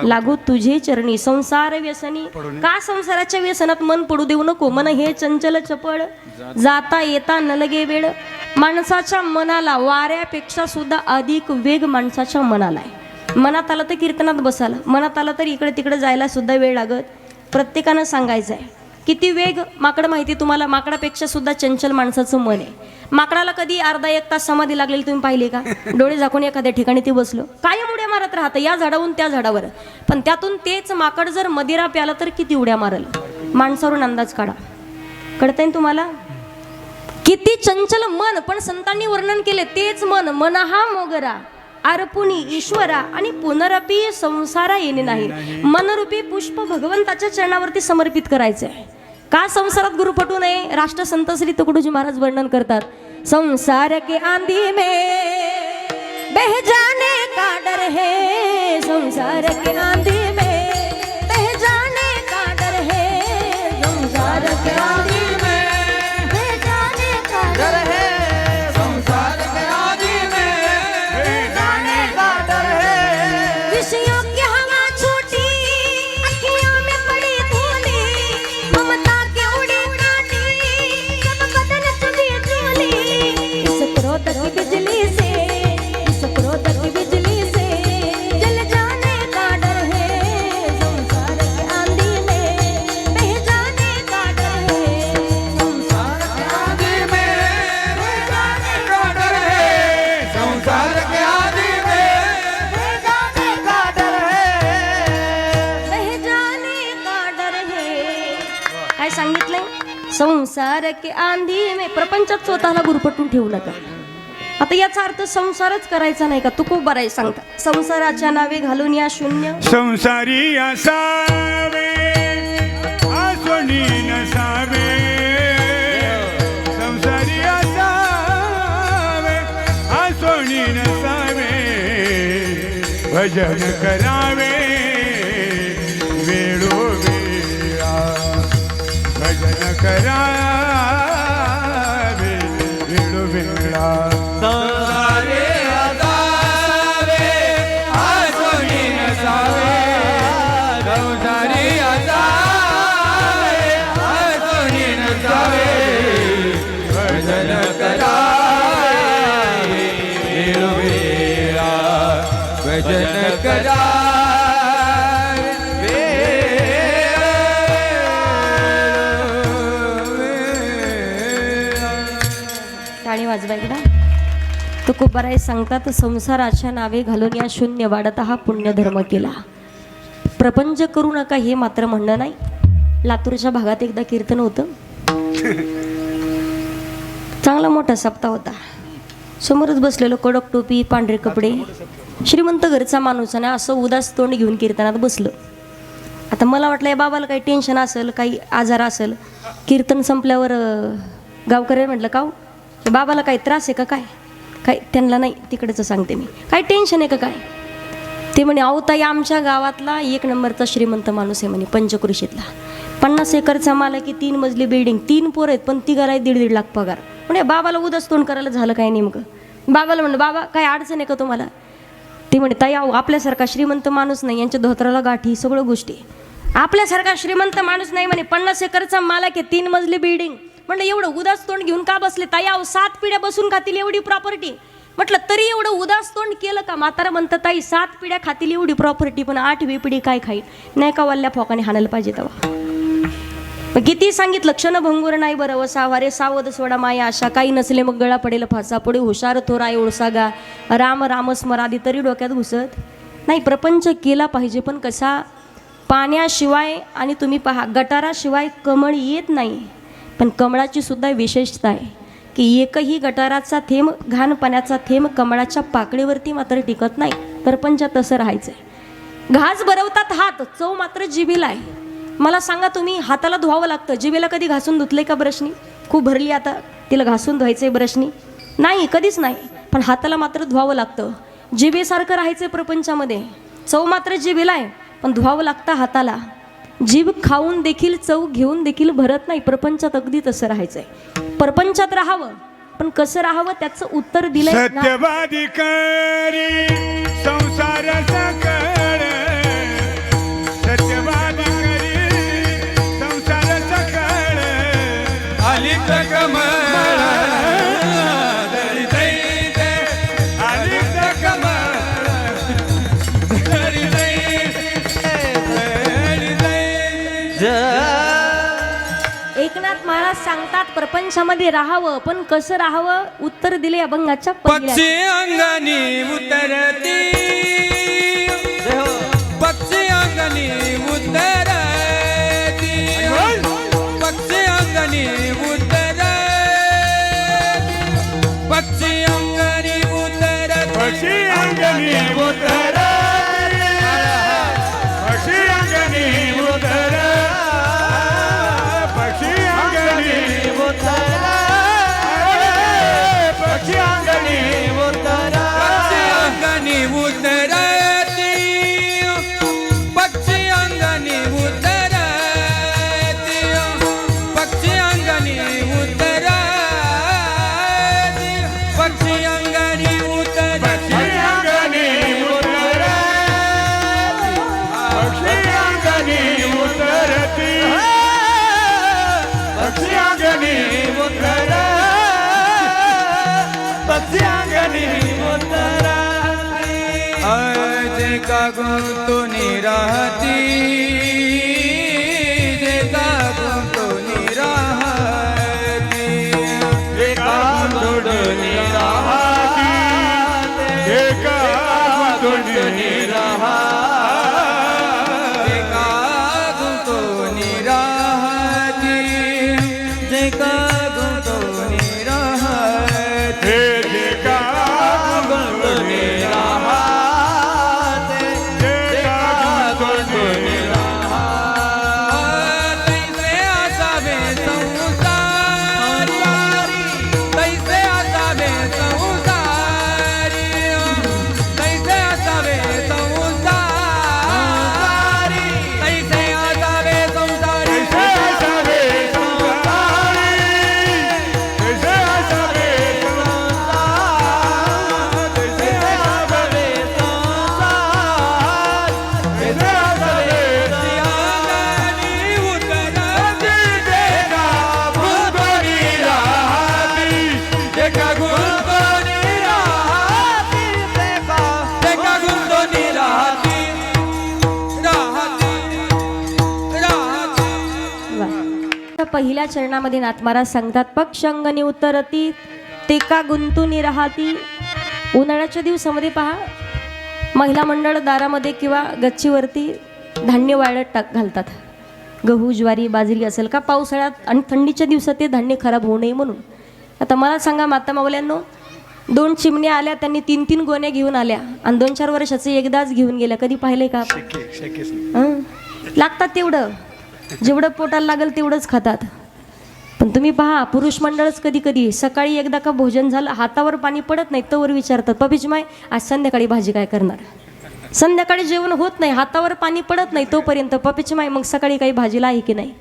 लागू तुझे चरणी. संसार व्यसनी का संसाराच्या व्यसनात मन पडू देऊ नको. मन हे चंचल चपळ जाता येता न लगे वेळ. माणसाच्या मनाला वाऱ्यापेक्षा सुद्धा अधिक वेग माणसाच्या मनाला आहे. मनात आलं तर कीर्तनात बसायला, मनात आलं तर इकडे तिकडे जायला सुद्धा वेळ लागत. प्रत्येकानं सांगायचं आहे किती वेग. माकड माहिती तुम्हाला, माकडापेक्षा सुद्धा चंचल माणसाचं मन आहे. माकडाला कधी अर्धा एक तास समाधी लागलेली तुम्ही पाहिली का? डोळे झाकून एखाद्या ठिकाणी ते बसलो कायम उड्या मारत राहतं या झाडावरून त्या झाडावर. पण त्यातून तेच माकड जर मदिरा प्याला तर किती उड्या मारल. माणसावरून अंदाज काढा. कळतंय ना तुम्हाला? किती चंचल मन. पण संतांनी वर्णन केले तेच मन. मन हा मोगरा अर्पुनी ईश्वरा आणि पुनरपी संसारा येणे नाही. मनरूपी पुष्प भगवंताच्या चरणावरती समर्पित करायचं आहे. का संसारात गुरु पटू नये? राष्ट्रसंत श्री तुकडोजी महाराज वर्णन करतात, संसार के आंधी में बह जाने का डर है, संसार के आंधी में बह जाने का डर है, संसार के आंधी में बह जाने का डर है, संसार के आदि में जाने का डर है. विषयों की हवा छूटी, अखियों में पड़ी धूली, ममता के उड़े कांटे, सब बदन चुभी चूली. इस क्रोध की बिजली से संसार के आंधी में प्रपंचात स्वतःला गुरफटून ठेवू नका. आता याचा अर्थ संसारच करायचा नाही का? तुकोबा राय सांगता, संसाराच्या नावे घालून या शून्य संसारी असावे आसोनी नसावे, संसारी असावे आसोनी नसावे, भजन करावे वेळोवेळा, भजन करावे वेळोवेळा. संसारे असावे आसोनी नसावे, संसारी असावे आसोनी नसावे, भजन करावे वेळोवेळा, भजन करावे वेळोवेळा. टाळी वाजवा एकदा. तुकोबाराय सांगतात, संसाराच्या नावे घालून या शून्य वाढत हा पुण्यधर्म केला. प्रपंच करू नका हे मात्र म्हणणं नाही. लातूरच्या भागात एकदा कीर्तन होतं. चांगला मोठा सप्ताह होता. समोरच बसलेलो, कडक टोपी, पांढरे कपडे, श्रीमंत घरचा माणूस आणि असं उदास तोंड घेऊन कीर्तनात बसलं. आता मला वाटलं या बाबाला काही टेन्शन असेल, काही आजार असेल. कीर्तन संपल्यावर गावकऱ्याने म्हटलं, का हो, या बाबाला काही त्रास आहे का काय? काय त्यांना नाही, तिकडचं सांगते मी, काय टेन्शन आहे का काय? ते म्हणे, अहो ताई, आमच्या गावातला 1 नंबरचा श्रीमंत माणूस आहे म्हणे, पंचकृषीतला. 50 एकरचा मालक आहे, 3 मजली बिल्डिंग, 3 पोरं आहेत, पण तिघाला 1.5 लाख पगार. म्हणजे बाबाला उदास तोंड करायला झालं काय नेमकं? बाबाला म्हणलं, बाबा काय अडचण आहे का तुम्हाला? ते म्हणे, ताई अहो, आपल्यासारखा श्रीमंत माणूस नाही, यांच्या धोत्राला गाठी, सगळं गोष्टी. आपल्यासारखा श्रीमंत माणूस नाही म्हणे, 50 एकरचा मालक आहे, 3 मजली बिल्डिंग. म्हटलं एवढं उदास तोंड घेऊन का बसले? ताई अहो, 7 पिढ्या बसून खातील एवढी प्रॉपर्टी. म्हटलं तरी एवढं उदास तोंड केलं का? म्हातारा म्हणतं, ताई 7 पिढ्या खातील एवढी प्रॉपर्टी, पण 8वी पिढी काय खाईल? नाही का वल्ल्या फोकाने हाणायला पाहिजे तेव्हा. मग किती सांगितलं, क्षणभंगूर नाही बरं वसावा रे, सावध सोडा माया आशा, काही नसले मग गळा पडेल फासा, पुढे हुशार थोराय ओळसा गा, राम राम स्मरादी तरी डोक्यात घुसत नाही. प्रपंच केला पाहिजे, पण कसा? पाण्याशिवाय, आणि तुम्ही पहा, गटाराशिवाय कमळ येत नाही. पण कमळाची सुद्धा विशेषता आहे की एकही गटाराचा थेंब, घाण पाण्याचा थेंब कमळाच्या पाकळीवरती मात्र टिकत नाही. प्रपंच तसं राहायचंय. घास भरवतात हात, चव मात्र जिभेला आहे. मला सांगा, तुम्ही हाताला धुवावं लागतं, जिभेला कधी घासून धुतले का ब्रशनी? खूप भरली आता, तिला घासून धुवायचंय ब्रशनी? नाही, कधीच नाही. पण हाताला मात्र धुवावं लागतं. जिभेसारखं राहायचंय प्रपंचामध्ये. चव मात्र जिभेला आहे, पण धुवावं लागतं हाताला. जीभ खाऊन देखील, चव घेऊन देखील भरत नाही. प्रपंचात अगदी तसं राहायचंय. प्रपंचात राहावं, पण कसं राहावं त्याचं उत्तर दिलंय. सत्यवादी करी संसार सकळ, सत्यवादी करी संसार सकळ, आलिक कमळ दरी दैते, आलिक कमळ दरी दैते, दरी दैते. एकनाथ महाराज सांगतात, प्रपंचामध्ये राहावं, पण कसं राहावं? उत्तर दिले अभंगाच्या पहिल्या. पक्षी अंगणी उतरती, पक्षी अंगणी उतरती, पक्षी अंगणी उतरती, पक्षी अंगणी उतरती, पक्षी अंगणी उतर, पक्षी अंगणी उतर, पक्षी अंगणी उतर, पक्षी अंगणी उतर, पक्षी अंगणी उतरती, पक्षी अंगणी उतरती, पक्षी अंगणी उतरती, पक्षी अंगणी उतरती, पक्षी अंगणी उतर, पक्षी अंगणी उतरती, पक्षी अंगणी उतर, पक्षी अंगणी उतर. जे का गुंतूनी राहती, जे का गुंतूनी राहती, एका गुंतूनी राहती, एका गुंतूनी जे का गुंतूनी राहती, पहिल्या चरणामध्ये नाथ महाराज सांगतात, पक्षंगनी उतरती ते का गुंतून राहती. उन्हाळ्याच्या दिवसामध्ये पहा, महिला मंडळ दारामध्ये किंवा गच्चीवरती धान्य वाळत घालतात. गहू ज्वारी बाजरी असेल का, पावसाळ्यात आणि थंडीच्या दिवसात ते धान्य खराब होऊ नये म्हणून. आता मला सांगा माता मावल्यांनो, 2 चिमण्या आल्या, त्यांनी 3-3 गोण्या घेऊन आल्या आणि 2-4 वर्षाचे एकदाच घेऊन गेल्या. कधी पाहिलंय का? लागतात तेवढं, जेवढं पोटाला लागेल तेवढंच खातात. पण तुम्ही पहा, पुरुष मंडळच कधी कधी सकाळी एकदा का भोजन झालं, हातावर पाणी पडत नाही तोवर विचारतात, पपीची माय आज संध्याकाळी भाजी काय करणार. संध्याकाळी जेवण होत नाही, हातावर पाणी पडत नाही तोपर्यंत पपीची माय मग सकाळी काही भाजीला आहे की नाही.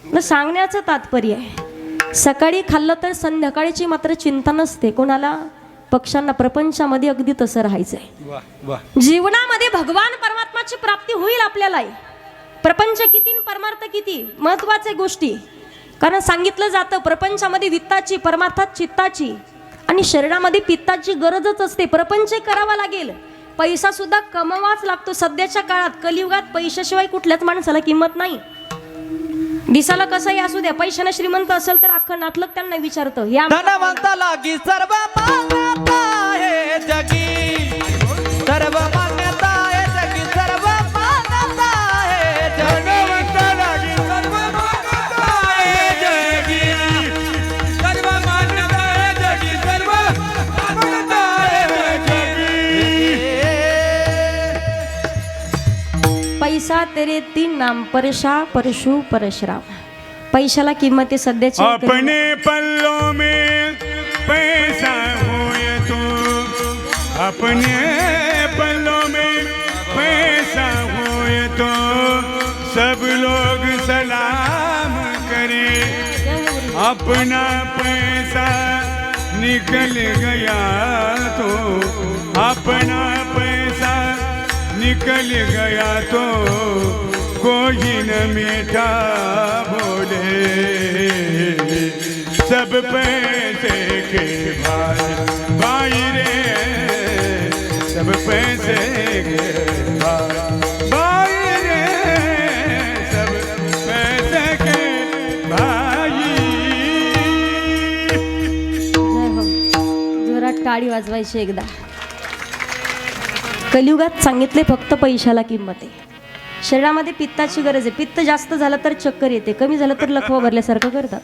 न सांगण्याचं तात्पर्य आहे, सकाळी खाल्लं तर संध्याकाळीची मात्र चिंता नसते कोणाला. पक्ष्यांना प्रपंचामध्ये अगदी तसं राहायचंय. जीवनामध्ये भगवान परमात्माची प्राप्ती होईल आपल्याला. प्रपंच किती परमार्थ किती महत्वाच्या गोष्टी. कारण सांगितलं जातं प्रपंचामध्ये वित्ताची, परमार्थात चित्ताची आणि शरीरामध्ये पित्ताची गरजच असते. प्रपंच करावा लागेल, पैसा सुद्धा कमवाच लागतो. सध्याच्या काळात कलियुगात पैशाशिवाय कुठल्याच माणसाला किंमत नाही. दिसाला कसंही असू द्या, पैशाने श्रीमंत असेल तर अख्खं नातलग त्यांना विचारतं, या धनवंता लागी सर्व मान्यता आहे जगी, सर्व मान्यता आहे जगी, सर्व मान्यता आहे जगी. धनवंता लागी सर्व मान्यता आहे जगी, सर्व मान्यता आहे जगी, सर्व मान्यता आहे जगी. पैसा तेरे 3 नाम, परशा परशु परशुराम. पैशाला किंमत आहे सध्याची. अपने पल्लों में पैसा होए तो, अपने पल्लों में पैसा होए तो सब लोग सलाम करें. अपना पैसा निकल गया तो, अपना पैसा निकल गया तो कोई न मीठा बोले. सब पैसे के भाई भाई रे, सब पैसे के भाई रे, सब पैसे के भाई. जोरात टाळी वाजवायची एकदा. कलियुगात सांगितले फक्त पैशाला किंमत आहे. शरीरामध्ये पित्ताची गरज आहे. पित्त जास्त झालं तर चक्कर येते, कमी झालं तर लखवा भरल्यासारखं करतात.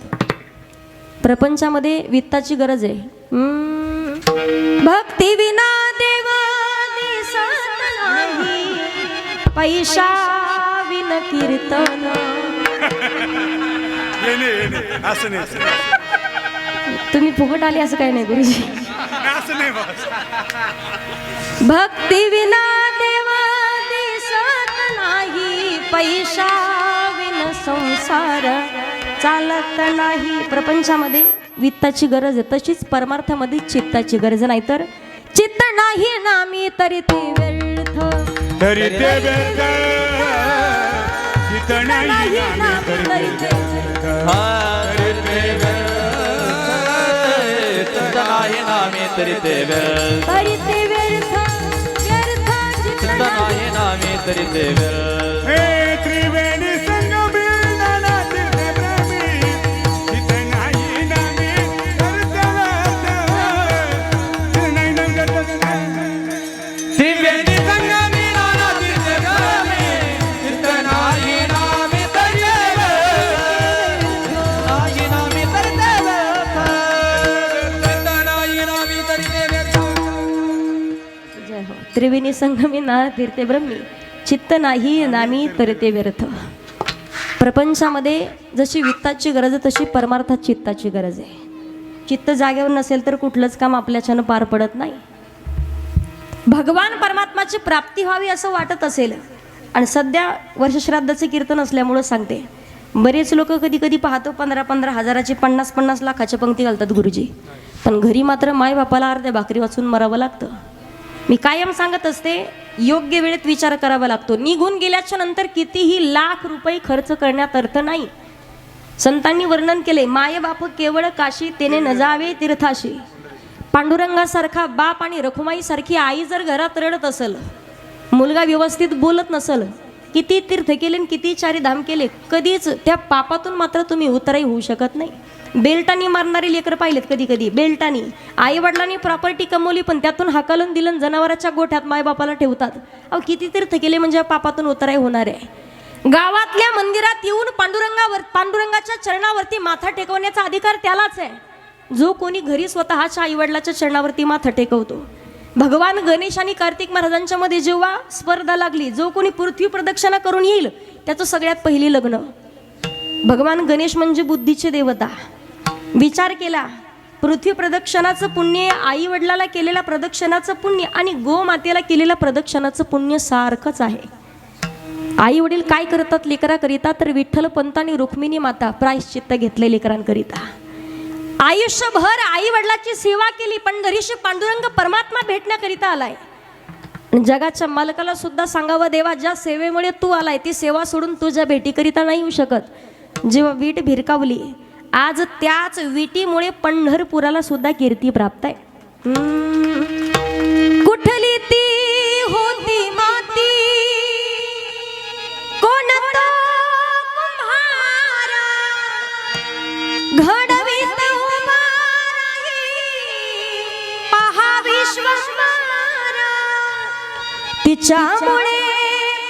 प्रपंचामध्ये वित्ताची गरज आहे. भक्ती विना देव दिसत नाही, पैशा विन कीर्तन. असं नाही, तुम्ही फुकट आले असं काही नाही गुरुजी. असं नाही. भक्ती विना देव दिसत नाही, पैशा विन संसार चालत नाही. प्रपंचामध्ये वित्ताची गरज आहे, तशीच परमार्थामध्ये चित्ताची गरज. नाही तर चित्त नाही नामी तरी ते व्यर्थ, तरी ते व्यर्थ, चित्त नाही नामी तरी ते व्यर्थ. चित्त नाही नामी तरी ते व्यर्थ, तरी ते व्यर्थ व्यर्थ चित्त नाही नामी तरी ते व्यर्थ. हे त्रिवेणी संगमी नानात प्रेमी, चित्त नाही नामी तरी ते व्यर्थ. नाही त्रिवेणी संगमी नानाती प्रेमी, चित्त नाही नामी तरी ते व्यर्थ, नाही नामी तरी ते व्यर्थ, चित्त नाही नामी तरी ते व्यर्थ. जय हो. त्रिवेणी संगमी ना तीर्थे ब्रह्मी, चित्त नाही नामी तर ते व्यर्थ. प्रपंचामध्ये जशी वित्ताची गरज आहे तशी परमार्थात चित्ताची गरज आहे. चित्त जागेवर नसेल तर कुठलंच काम आपल्याच्यानं पार पडत नाही. भगवान परमात्माची प्राप्ती व्हावी असं वाटत असेल, आणि सध्या वर्षश्राद्धाचे कीर्तन असल्यामुळं सांगते, बरेच लोक कधी कधी पाहतो 15-15 हजाराची 50-50 लाखाच्या पंक्ती घालतात गुरुजी, पण घरी मात्र मायबापाला अर्ध्या भाकरी वाचून मरावं लागतं. मी कायम सांगत असते, योग्य वेळेत विचार करावा लागतो. निघून गेल्याच्या नंतर कितीही लाख रुपये खर्च करण्यात अर्थ नाही. संतांनी वर्णन केले, माय बाप केवळ काशी तेने न जावे तीर्थाशी. पांडुरंगासारखा बाप आणि रखुमाई सारखी आई जर घरात रडत असेल, मुलगा व्यवस्थित बोलत नसेल, किती तीर्थ केले आणि किती चारी धाम केले, कधीच त्या पापातून मात्र तुम्ही उतराई होऊ शकत नाही. बेल्टानी मारणारी लेकरं पाहिलेत कधी कधी, बेल्टानी. आई वडिलांनी प्रॉपर्टी कमवली पण त्यातून हाकलून दिलं, जनावराच्या गोठ्यात मायबापाला ठेवतात. अहो किती तीर्थ केले म्हणजे पापातून उतराई होणार आहे. गावातल्या मंदिरात येऊन पांडुरंगाच्या चरणावरती माथा टेकवण्याचा अधिकार त्यालाच आहे जो कोणी घरी स्वतःच्या आई वडिलाच्या चरणावरती माथा टेकवतो. भगवान गणेश आणि कार्तिक महाराजांच्या मध्ये जेव्हा स्पर्धा लागली, जो कोणी पृथ्वी प्रदक्षिणा करून येईल त्याचं सगळ्यात पहिली लग्न. भगवान गणेश म्हणजे बुद्धीचे देवता. विचार केला, पृथ्वी प्रदक्षिणाचं पुण्य, आई वडिलाला केलेल्या प्रदक्षिणाचं पुण्य आणि गोमातेला केलेल्या प्रदक्षिणाचं पुण्य सारखंच आहे. आई वडील काय करतात लेकराकरिता, तर विठ्ठल पंत आणि रुक्मिणी माता प्रायश्चित्त घेतले लेकरांकरिता. आयुष्यभर आई वडिलाची सेवा केली, पंढरीशी पांडुरंग परमात्मा भेटण्याकरिता आलाय. जगाच्या मालकाला सुद्धा सांगावं, देवा ज्या सेवेमुळे तू आलाय ती सेवा सोडून तुझ्या भेटीकरिता नाही येऊ शकत. जेव्हा वीट भिरकावली, आज त्याच विटीमुळे पंढरपुराला सुद्धा कीर्ती प्राप्त आहे. कुठली ती होती माती, कोण तो कुम्हारा, घडवीत उभा राही पहा विश्वमारा. तिच्यामुळे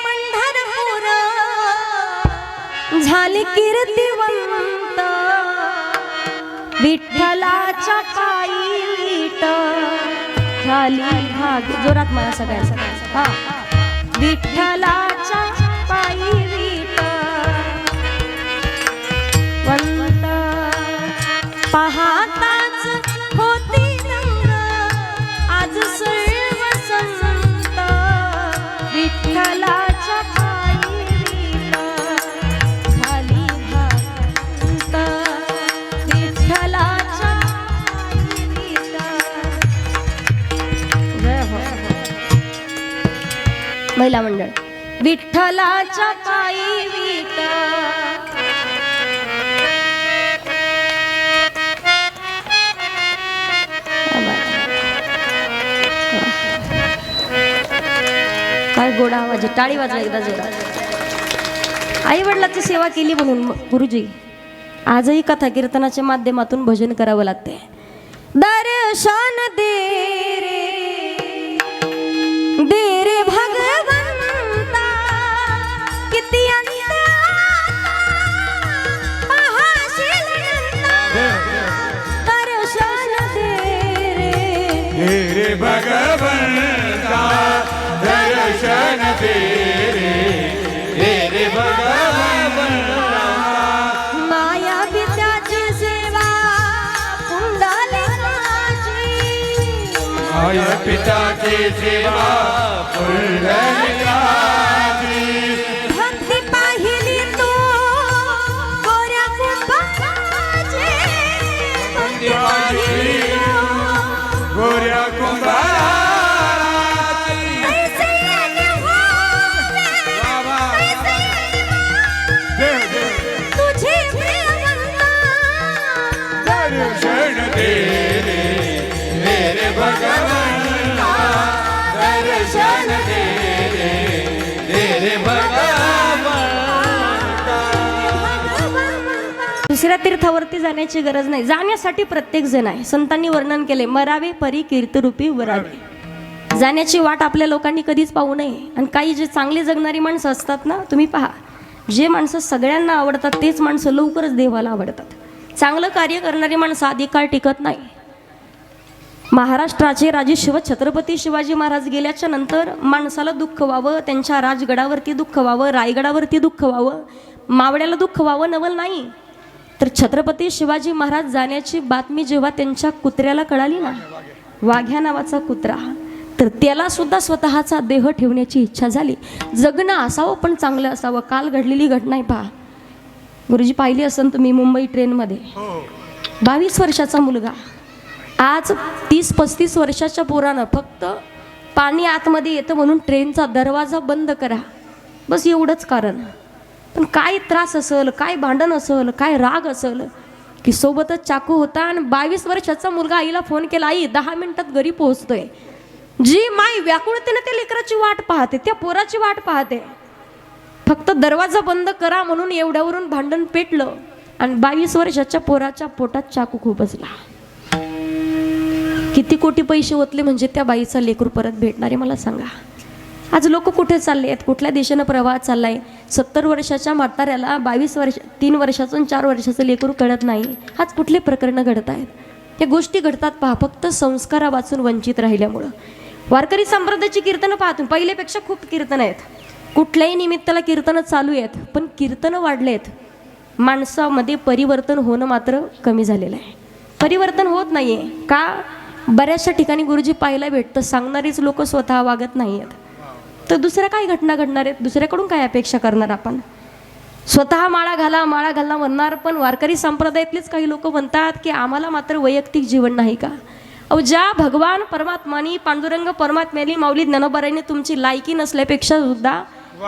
पंढरपूर झाली कीर्तिवंत, विठ्ठलाच्या पायी वीट झाली भाग. जोरात मला सगळ्या विठ्ठलाच्या पायी वीट वंत. पाहताच होती रंग आज सर्व संत, विठ्ठलाच्या पायी वीट झाली भागवंत, विठ्ठलाच्या पायी वीट. जय हो. महिला मंडळ, विठ्ठलाच्या पायी वीट. काय गोडा आवाज, टाळी वाजवा एकदा जोरात. आई वडिलाची सेवा केली म्हणून गुरुजी आजही कथा कीर्तनाच्या माध्यमातून भजन करावं लागते. दर्शन दे रे भगवंता, किती पाहाशील दर्शन दे रे भगवंता, दर्शन दे रे भगवंता. माया विद्याची सेवा पुंडलिकाची, माया पिताची सेवा पुंडलिकाची. भक्ती पाहिली तू गोऱ्या कुंभाराची, भक्ती पाहिली तू गोऱ्या कुंभाराची. तुझी प्रियवंता, दर्शन दे रे भगवंता, दर्शन दे रे भगवंता. दुसऱ्या तीर्थावरती जाण्याची गरज नाही, जाण्यासाठी प्रत्येक जण आहे. संतांनी वर्णन केले, मरावे परी कीर्तरूपी वरावे. जाण्याची वाट आपल्या लोकांनी कधीच पाहू नये. आणि काही जे चांगली जगणारी माणसं असतात ना, तुम्ही पहा, जे माणसं सगळ्यांना आवडतात तेच माणसं लवकरच देवाला आवडतात. चांगलं कार्य करणारी माणसं अधिक काळ टिकत नाही. महाराष्ट्राचे राजे छत्रपती शिवाजी महाराज गेल्याच्या नंतर माणसाला दुःख व्हावं, त्यांच्या राजगडावरती दुःख व्हावं, रायगडावरती दुःख व्हावं, मावळ्याला दुःख व्हावं नवल नाही. तर छत्रपती शिवाजी महाराज जाण्याची बातमी जेव्हा त्यांच्या कुत्र्याला कळाली ना, वाघ्या नावाचा कुत्रा, तर त्याला सुद्धा स्वतःचा देह ठेवण्याची इच्छा झाली. जगणं असावं पण चांगलं असावं. काल घडलेली घटना आहे पहा, गुरुजी पाहिली असेल तुम्ही, मुंबई ट्रेनमध्ये 22 वर्षाचा मुलगा, आज 30-35 वर्षाच्या पोरानं फक्त पाणी आतमध्ये येतं म्हणून ट्रेनचा दरवाजा बंद करा, बस एवढंच कारण. पण काय त्रास असेल, काय भांडण असेल, काय राग असेल की सोबतच चाकू होता. आणि 22 वर्षाचा मुलगा आईला फोन केला, आई 10 मिनिटात घरी पोहोचतोय. जी माय व्याकुळतेने त्या लेकराची वाट पाहते, त्या पोराची वाट पाहते. फक्त दरवाजा बंद करा म्हणून एवढ्यावरून भांडण पेटलं आणि 22 वर्षाच्या पोराच्या पोटात चाकू खुपसला. किती कोटी पैसे ओतले म्हणजे त्या बाईचा लेकरू परत भेटणारे मला सांगा. आज लोक कुठे चालले आहेत, कुठल्या दिशेनं प्रवाह चाललाय. 70 वर्षाच्या म्हाताऱ्याला 3 वर्षाचं आणि 4 वर्षाचं लेकरू कळत नाही. आज कुठले प्रकरणं घडत आहेत. या गोष्टी घडतात पहा फक्त संस्कारा वाचून वंचित राहिल्यामुळं. वारकरी संप्रदायाची कीर्तनं पहा तुम्ही, पहिलेपेक्षा खूप कीर्तन आहेत. कुठल्याही निमित्ताला कीर्तनं चालू आहेत, पण कीर्तनं वाढले आहेत. माणसामध्ये परिवर्तन होणं मात्र कमी झालेलं आहे. परिवर्तन होत नाही आहे का? बऱ्याचशा ठिकाणी गुरुजी पाहायला भेटतं सांगणारीच लोक स्वतः वागत नाही आहेत. तर दुसऱ्या काय घटना घडणार आहेत, दुसऱ्याकडून काय अपेक्षा करणार आपण? स्वतः माळा घाला म्हणणार, पण वारकरी संप्रदायातलेच काही लोक म्हणतात की आम्हाला मात्र वैयक्तिक जीवन नाही का? अहो, ज्या भगवान परमात्मानी पांडुरंग परमात्म्यानी माऊली ज्ञानोबारांनी तुमची लायकी नसल्यापेक्षा सुद्धा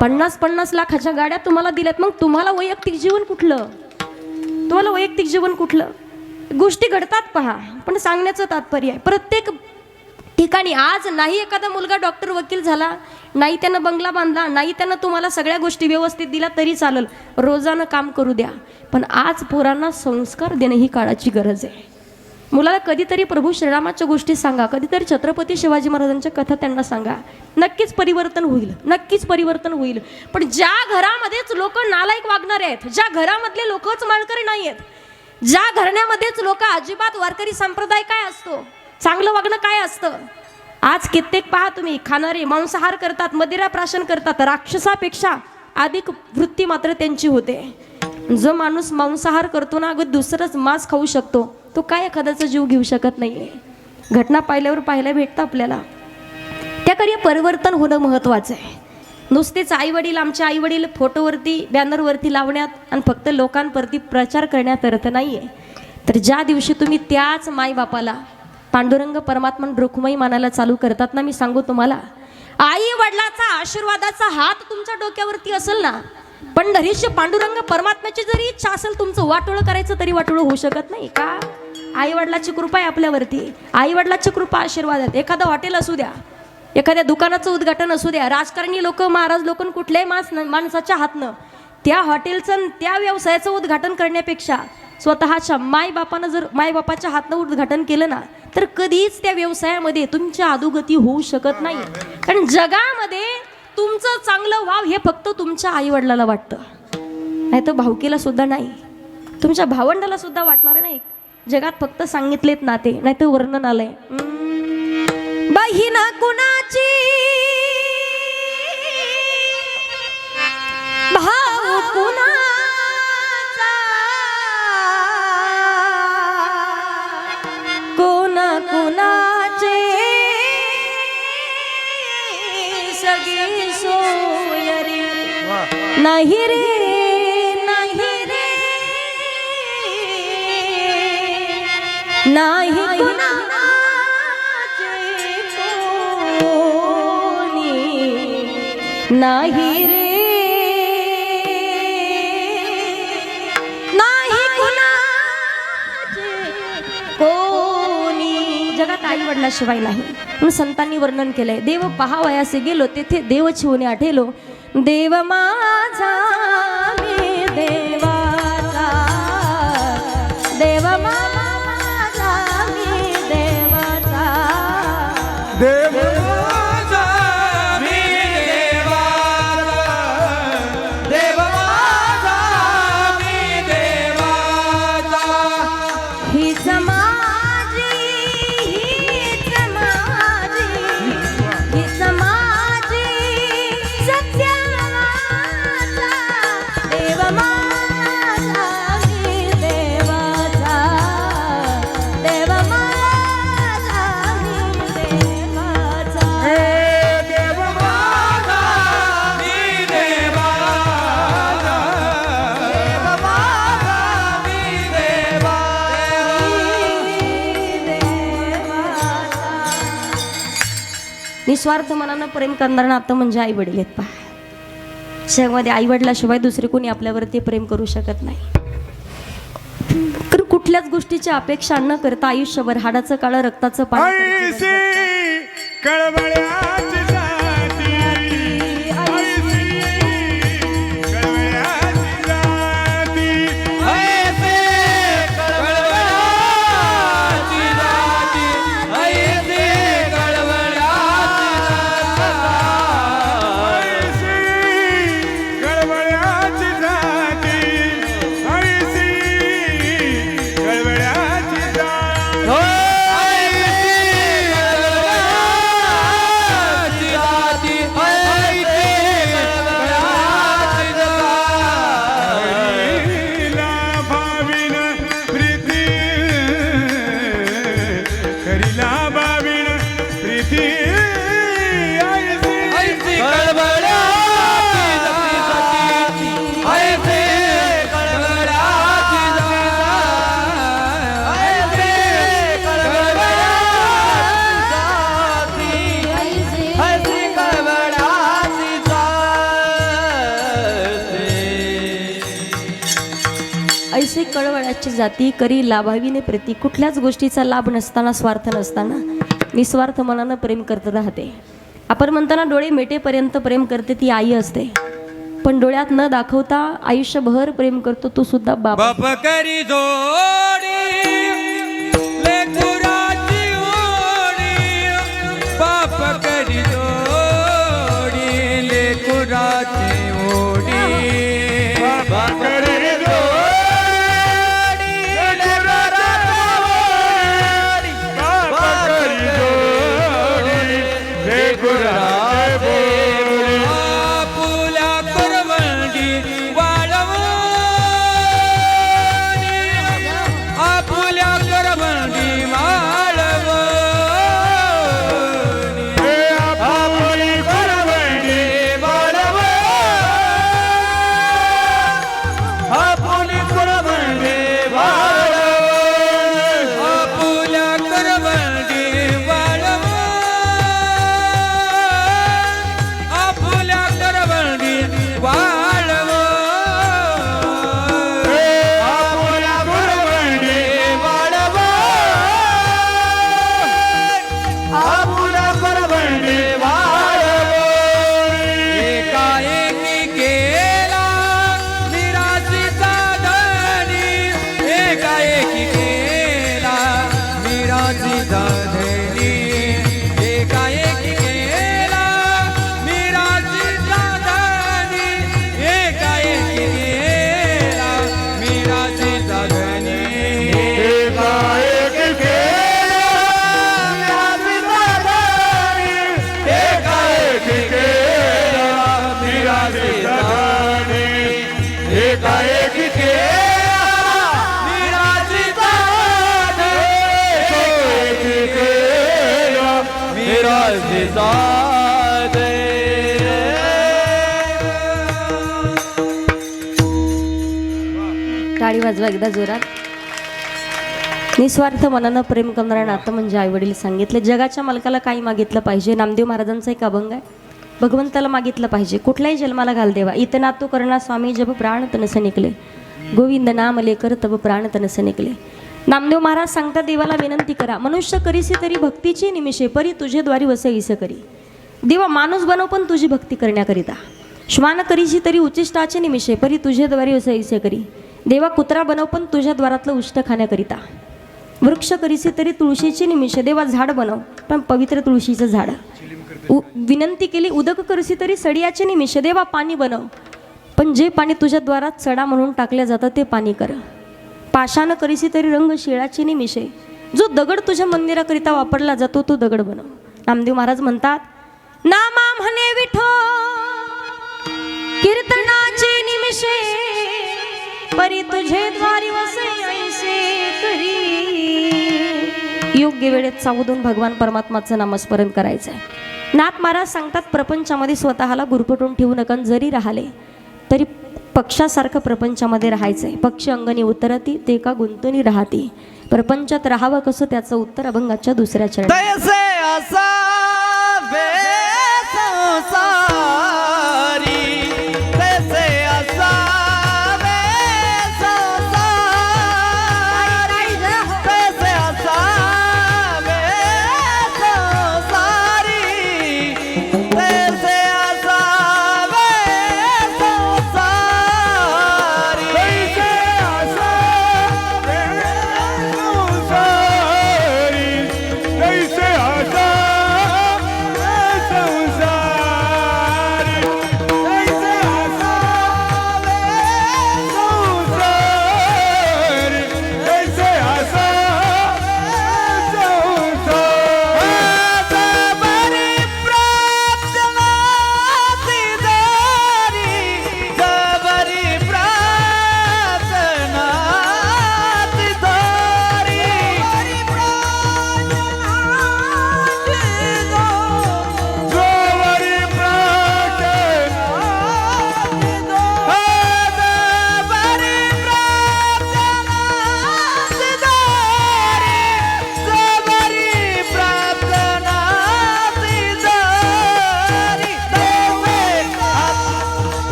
50-50 लाखाच्या गाड्या तुम्हाला दिल्यात, मग तुम्हाला वैयक्तिक जीवन कुठलं? तुम्हाला वैयक्तिक जीवन कुठलं? गोष्टी घडतात पहा, पण सांगण्याचं तात्पर्य आहे प्रत्येक ठिकाणी. आज नाही एखादा मुलगा डॉक्टर वकील झाला, नाही त्यानं बंगला बांधला, नाही त्यानं तुम्हाला सगळ्या गोष्टी व्यवस्थित दिल्या तरी चालेल, रोजानं काम करू द्या. पण आज पोरांना संस्कार देणं ही काळाची गरज आहे. मुलाला कधीतरी प्रभू श्रीरामाच्या गोष्टी सांगा, कधीतरी छत्रपती शिवाजी महाराजांच्या कथा त्यांना सांगा. नक्कीच परिवर्तन होईल, नक्कीच परिवर्तन होईल. पण ज्या घरामध्येच लोक नालायक वागणारे आहेत, ज्या घरामधले लोकच माळकरी नाही आहेत, ज्या घराण्यामध्येच लोक अजिबात वारकरी संप्रदाय काय असतो, चांगलं वागणं काय असतं. आज कित्येक पहा तुम्ही खाणारे मांसाहार करतात, मदिरा प्राशन करतात, राक्षसापेक्षा अधिक वृत्ती मात्र त्यांची होते. जो माणूस मांसाहार करतो ना, अगं दुसरंच मांस खाऊ शकतो, तो काय एखाद्याचा जीव घेऊ शकत नाहीये. घटना पाहिल्यावर पाहायला भेटतं आपल्याला. त्याकडे परिवर्तन होणं महत्त्वाचं आहे. नुसतेच आईवडील, आमचे आईवडील फोटोवरती बॅनरवरती लावण्यात आणि फक्त लोकांवरती प्रचार करण्यात अर्थ नाही आहे. तर ज्या दिवशी तुम्ही त्याच माईबापाला पांडुरंग परमात्मा रुक्मिणी मानायला चालू करतात ना, मी सांगू तुम्हाला, आई वडिलाचा आशीर्वादाचा हात तुमच्या डोक्यावरती असेल ना, पंढरीचे पांडुरंग परमात्म्याची जरी इच्छा असेल तुमचं वाटोळं करायचं तरी वाटोळं होऊ शकत नाही का? आई वडिलाची कृपा आहे आपल्यावरती, आई वडिलाची कृपा आशीर्वाद आहेत. एखादं हॉटेल असू द्या, एखाद्या दुकानाचं उद्घाटन असू द्या, राजकारणी लोक, महाराज लोक कुठल्याही माणसाच्या हातनं त्या हॉटेलचं त्या व्यवसायाचं उद्घाटन करण्यापेक्षा स्वतःच्या मायबापानं जर मायबापाच्या हातनं उद्घाटन केलं ना, तर कधीच त्या व्यवसायामध्ये तुमच्या अधोगती होऊ शकत नाही. कारण जगामध्ये तुमचं चांगलं व्हाव हे फक्त तुमच्या आईवडिलाला वाटतं, नाही तर भावकीला सुद्धा नाही, तुमच्या भावंडाला सुद्धा वाटणार नाही. जगात फक्त सांगितलेत नाते, नाही तर वर्णन आलंय. बहीण कुणाची, भाऊ कुणाचा, कोण कुणाचे सगळी सोयरी नाही रे, नाही रे, नाही कुणाचे कोणी नाही रे, नाही कुणाचे कोणी. जगात आई वडिलाशिवाय नाही म्हणून संतांनी वर्णन केलंय. देव पहावयासे गेलो तेथे देवची होणे आठेलो, देव माझा मी देवाचा, देव माझा मी देवाचा, देव माझा मी देवाचा, देव माझा मी देवाचा. हीच माझी, हीच माझी, हीच माझी सत्याचा, देव माझा मी देवाचा, देव माझा मी देवाचा. देव माझा मी देवाचा, देव माझा मी देवाचा. निस्वार्थ मनानं प्रेम करणारं नातं म्हणजे आई वडील आहेत पहा. जगामध्ये आई वडिलाशिवाय दुसरे कोणी आपल्यावरती प्रेम करू शकत नाही. तर कुठल्याच गोष्टीची अपेक्षा न करता आयुष्यभर हाडाचं काळं रक्ताचं पाणी ऐसी कळवळ्याची जाती, ऐसी ऐसे कळवळ्याची जाती करी लाभावीने प्रती. कुठल्याच गोष्टीचा लाभ नसताना, स्वार्थ नसताना निस्वार्थ मनानं प्रेम करत राहते. आपण म्हणताना डोळे मिटेपर्यंत प्रेम करते ती आई असते, पण डोळ्यात न दाखवता आयुष्यभर प्रेम करतो तो सुद्धा बाप. बाप करी जोडी लेकराची ओढी, बाप करी जोडी लेकराची ओढी, बाप करी जोडी लेकराची ओढी, बाप करी जोडी लेकराची ओढी. आपुल्या करवंडी वाळवणी, आपुल्या करवंडी वाळवणी, आपुली करवंडी वाळवणी, आपुली करवंडी वाळवणी, आपुल्या करवंडी वाळवणी, आपुल्या करवंडी वाळवणी, आपुल्या करवंडी वाळवणी, आपुल्या करवंडी वाळवणी. एकाएकी केला मिराजीचा धनी, एकाएकी केला मिराजीचा धनी, एकाएकी केला मिराजीचा धनी, एकाएकी केला मिराजीचा धनी, एकाएकी केला मिराजीचा धनी, एकाएकी केला मिराजीचा धनी, एकाएकी केला मिराजीचा धनी. टाळी वाजवा एकदा जोरात. निस्वार्थ मनानं प्रेम करणारं नातं म्हणजे आईवडील सांगितले. जगाच्या मालकाला काही मागितलं पाहिजे. नामदेव महाराजांचा एक अभंग आहे, भगवंताला मागितलं पाहिजे कुठल्याही जन्माला घाल देवा. इतना तो करना स्वामी जब प्राण तनस निकले, गोविंद नाम लेकर तब प्राण तनस निकले. नामदेव महाराज सांगतात देवाला विनंती करा. मनुष्य करीसी तरी भक्तीची निमिषे, परी तुझे द्वारी वसे ईस करी. देवा माणूस बनव पण तुझी भक्ती करण्याकरिता. श्वान करीसी तरी उचिष्टाचे निमिषे, परी तुझे द्वारी वसे ईस करी. देवा कुत्रा बनव पण तुझ्या द्वारातलं उष्ट खाण्याकरिता. वृक्ष करीसी तरी तुळशीची निमिषे, देवा झाड बनव पण पवित्र तुळशीचं झाड. विनंती केली उदक करसी तरी सडियाचे निमिषे, देवा पाणी बनव पण जे पाणी तुझ्या द्वारात सडा म्हणून टाकलं जातं ते पाणी कर. पाषाण करीसी तरी रंग शिळाचे निमिषे, जो दगड तुझ्या मंदिराकरिता वापरला जातो तो दगड बनव. नामदेव महाराज म्हणतात नामा म्हणे विठो कीर्तनाचे निमिषे, परी तुझे द्वारी वसे ऐसे करी. योग्य वेळेत सावधून भगवान परमात्माचं नामस्मरण करायचं आहे. नाथ महाराज सांगतात प्रपंचामध्ये स्वतःला गुरफटून ठेवू नका. जरी राहिले तरी पक्षासारखं प्रपंचामध्ये राहायचं आहे. पक्ष अंगणी उतरती ते का गुंतून राहती. प्रपंचात राहावं कसं त्याचं उत्तर अभंगाच्या दुसऱ्या चरणात. तैसे असावे संसारी, तैसे असावे संसारी, तैसे असावे संसारी, तैसे असावे संसारी, तैसे असावे संसारी, तैसे असावे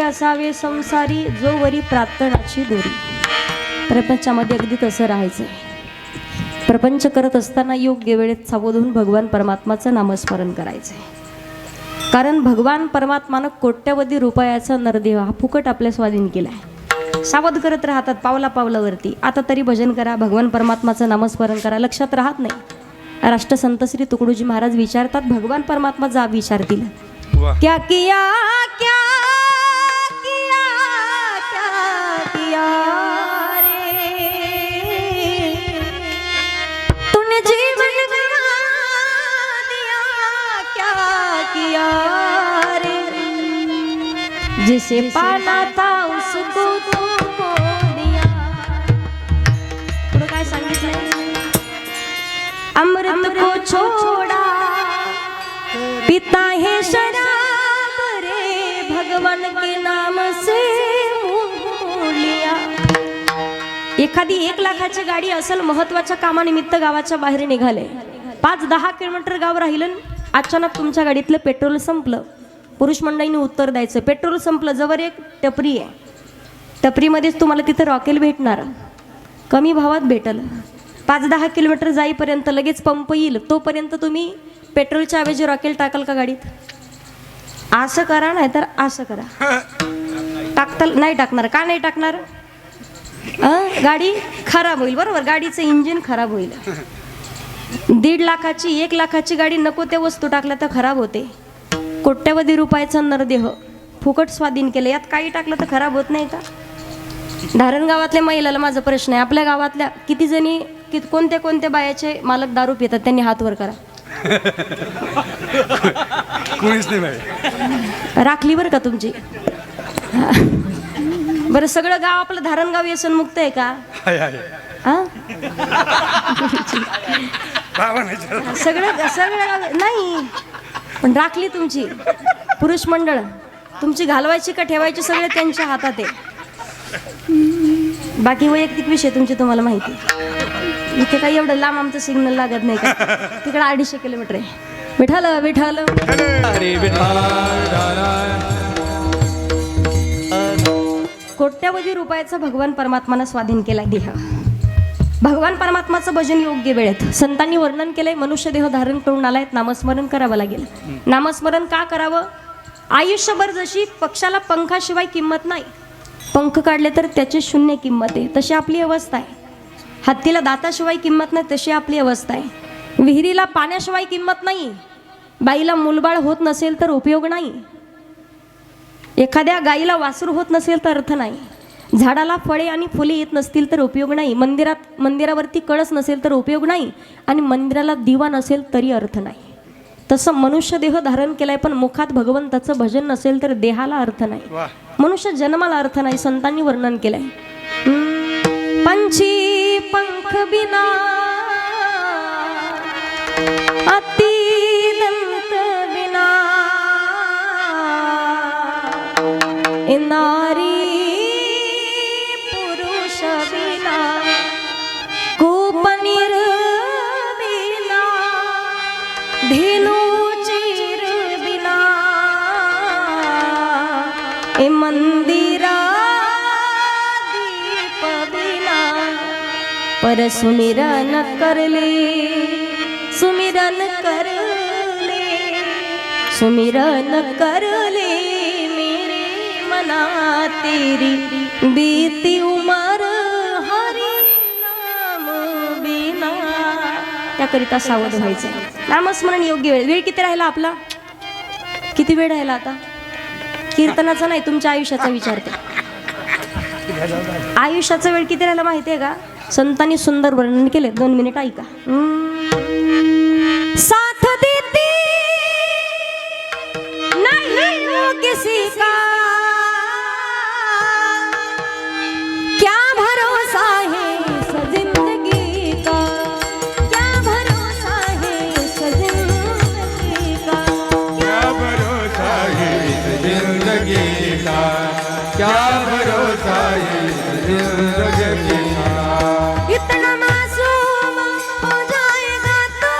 असावे संसारी जो वरी प्रार्थनाची दोरी. प्रपंचामध्ये अगदी तसं राहायचं. प्रपंच करत असताना योग्य वेळेत सावध होऊन भगवान परमात्माचं नामस्मरण करायचं. कारण भगवान परमात्मानं कोट्यवधी रुपयाचा नरदेह हा फुकट आपल्या स्वाधीन केला आहे. सावध करत राहतात पावला पावलावरती. आता तरी भजन करा, भगवान परमात्माचं नामस्मरण करा. लक्षात राहत नाही. राष्ट्रसंत श्री तुकडोजी महाराज विचारतात, भगवान परमात्मा जा विचारतील, क्या किया क्या किया क्या किया रे तूने जीवन गवा दिया क्या किया रे जिसे पाना था उसको तुमको दिया. पुढे काय सांगितलं? अमृत को छोड़ा पिता है शराब रे भगवान के नाम से मुंह लिया. एखादी 1 लाखाची गाडी असेल, महत्वाच्या कामानिमित्त गावाच्या बाहेर निघाले, 5-10 किलोमीटर गाव राहिलं, अचानक तुमच्या गाडीतलं पेट्रोल संपलं. पुरुष मंडळींनी उत्तर द्यायचं, पेट्रोल संपलं. जवळ एक टपरी आहे, टपरीमध्येच तुम्हाला तिथं रॉकेल भेटणार, कमी भावात भेटल. 5-10 किलोमीटर जाईपर्यंत लगेच पंप येईल, तोपर्यंत तुम्ही पेट्रोलच्या ऐवजी रॉकेल टाकाल का गाडीत? असं करा, नाही तर असं करा. टाकताल? नाही टाकणार. का नाही टाकणार? गाडी खराब होईल. बरोबर, गाडीचं इंजिन खराब होईल. 1.5 लाखाची 1 लाखाची गाडी नको त्या वस्तू टाकल्या तर खराब होते. कोट्यवधी रुपयाचा नरदेह फुकट स्वाधीन केलं, यात काही टाकलं तर खराब होत नाही का? धारणगावातल्या महिलाला माझा प्रश्न आहे, आपल्या गावातल्या किती जणी कोणत्या कोणत्या बायाचे मालक दारू पितात? त्यांनी हात वर करा. कोणीच नाही बाई. राखली बरं का तुमची. बरं, सगळं गाव आपलं धारणगाव व्यसनमुक्त आहे का? सगळं सगळं नाही, पण राखली तुमची. पुरुष मंडळ तुमची घालवायची का ठेवायची सगळे त्यांच्या हातात आहे. बाकी वैयक्तिक विषय तुमचे तुम्हाला माहिती. इथे काही एवढं लांब आमचं सिग्नल लागत नाही का? तिकडे 250 किलोमीटर आहे. विठाल विठाल कोट्यवधी रुपयाचा भगवान परमात्मानं स्वाधीन केलाय देह. भगवान परमात्माचं भजन योग्य वेळेत. संतांनी वर्णन केलंय, मनुष्य देह धारण करून आलाय, नामस्मरण करावं लागेल. नामस्मरण का करावं? आयुष्यभर जशी पक्षाला पंखाशिवाय किंमत नाही, पंख काढले तर त्याची शून्य किंमत आहे, तशी आपली अवस्था आहे. हत्तीला दाताशिवाय किंमत नाही, तशी आपली अवस्था आहे. विहिरीला पाण्याशिवाय किंमत नाही, बाईला मूलबाळ होत नसेल तर उपयोग नाही, एखाद्या गाईला वासरू होत नसेल तर अर्थ नाही, झाडाला फळे आणि फुले येत नसतील तर उपयोग नाही, मंदिरावरती कळस नसेल तर उपयोग नाही, आणि मंदिराला दिवा नसेल तरी अर्थ नाही. तसं मनुष्य देह धारण केलाय, पण मुखात भगवंताचं भजन नसेल तर देहाला अर्थ नाही, मनुष्य जन्माला अर्थ नाही. संतांनी वर्णन केलंय, पंछी पंख बिना अति दंत बिना नारी पुरुष बिना कुपनीर बिना धेनु चिर बिना ए मंदिरा दीप बिना पर सुमिरन करले सुमिरन करले सुमिरन करले मेरे मना तेरी बीती उमर हरि नाम बिना. त्याकरिता सावध व्हायचं. नामस्मरण योग्य वेळ. वेळ किती राहिला आपला? किती वेळ राहिला आता? कीर्तनाचा नाही, तुमच्या आयुष्याचा विचारते. आयुष्याचा वेळ किती राहिला माहिती आहे का? संतांनी सुंदर वर्णन केले. 2 मिनिट ऐका. साथ देती नहीं वो किसी का, क्या भरोसा है इस जिंदगी का, क्या भरोसा है इस जिंदगी का, क्या भरोसा है इस जिंदगी का, क्या भरोसा है इस जिंदगी का. इतना मासूम हो जाएगा तो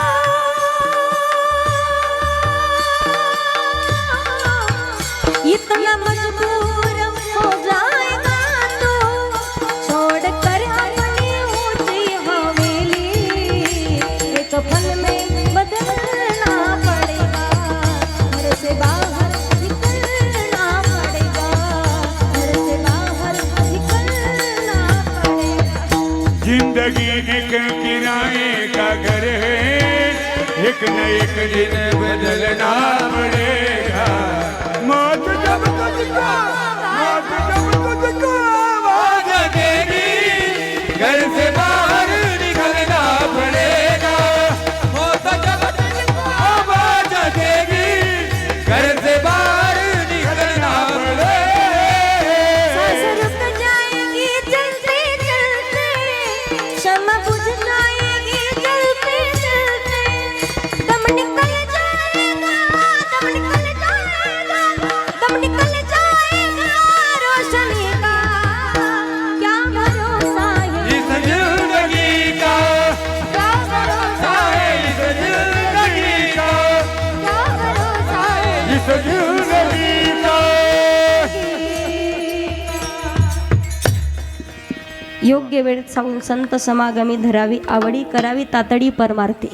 इतना मजबूर जिंदगी एक किराए का घर है, एक न एक दिन बदलना पड़ेगा। मौत जब तुझको आवाज देगी, घर से बाहर निकलना पड़ेगा। मौत जब तुझको आवाज देगी, घर से बाहर निकलना पड़ेगा। रुक जाएगी चलते चलते, शमा बुझ जाएगी चलते चलते, दम निकल जाएगा, दम निकल जाएगा, दम निकल जाएगा रोशनी का। क्या भरोसा है इस जिंदगी का, क्या भरोसा है इस जिंदगी का, क्या भरोसा है इस जिंदगी का। योग्य वेळेत सांगून संत समागमी धरावी आवडी करावी तातडी परमार्थे.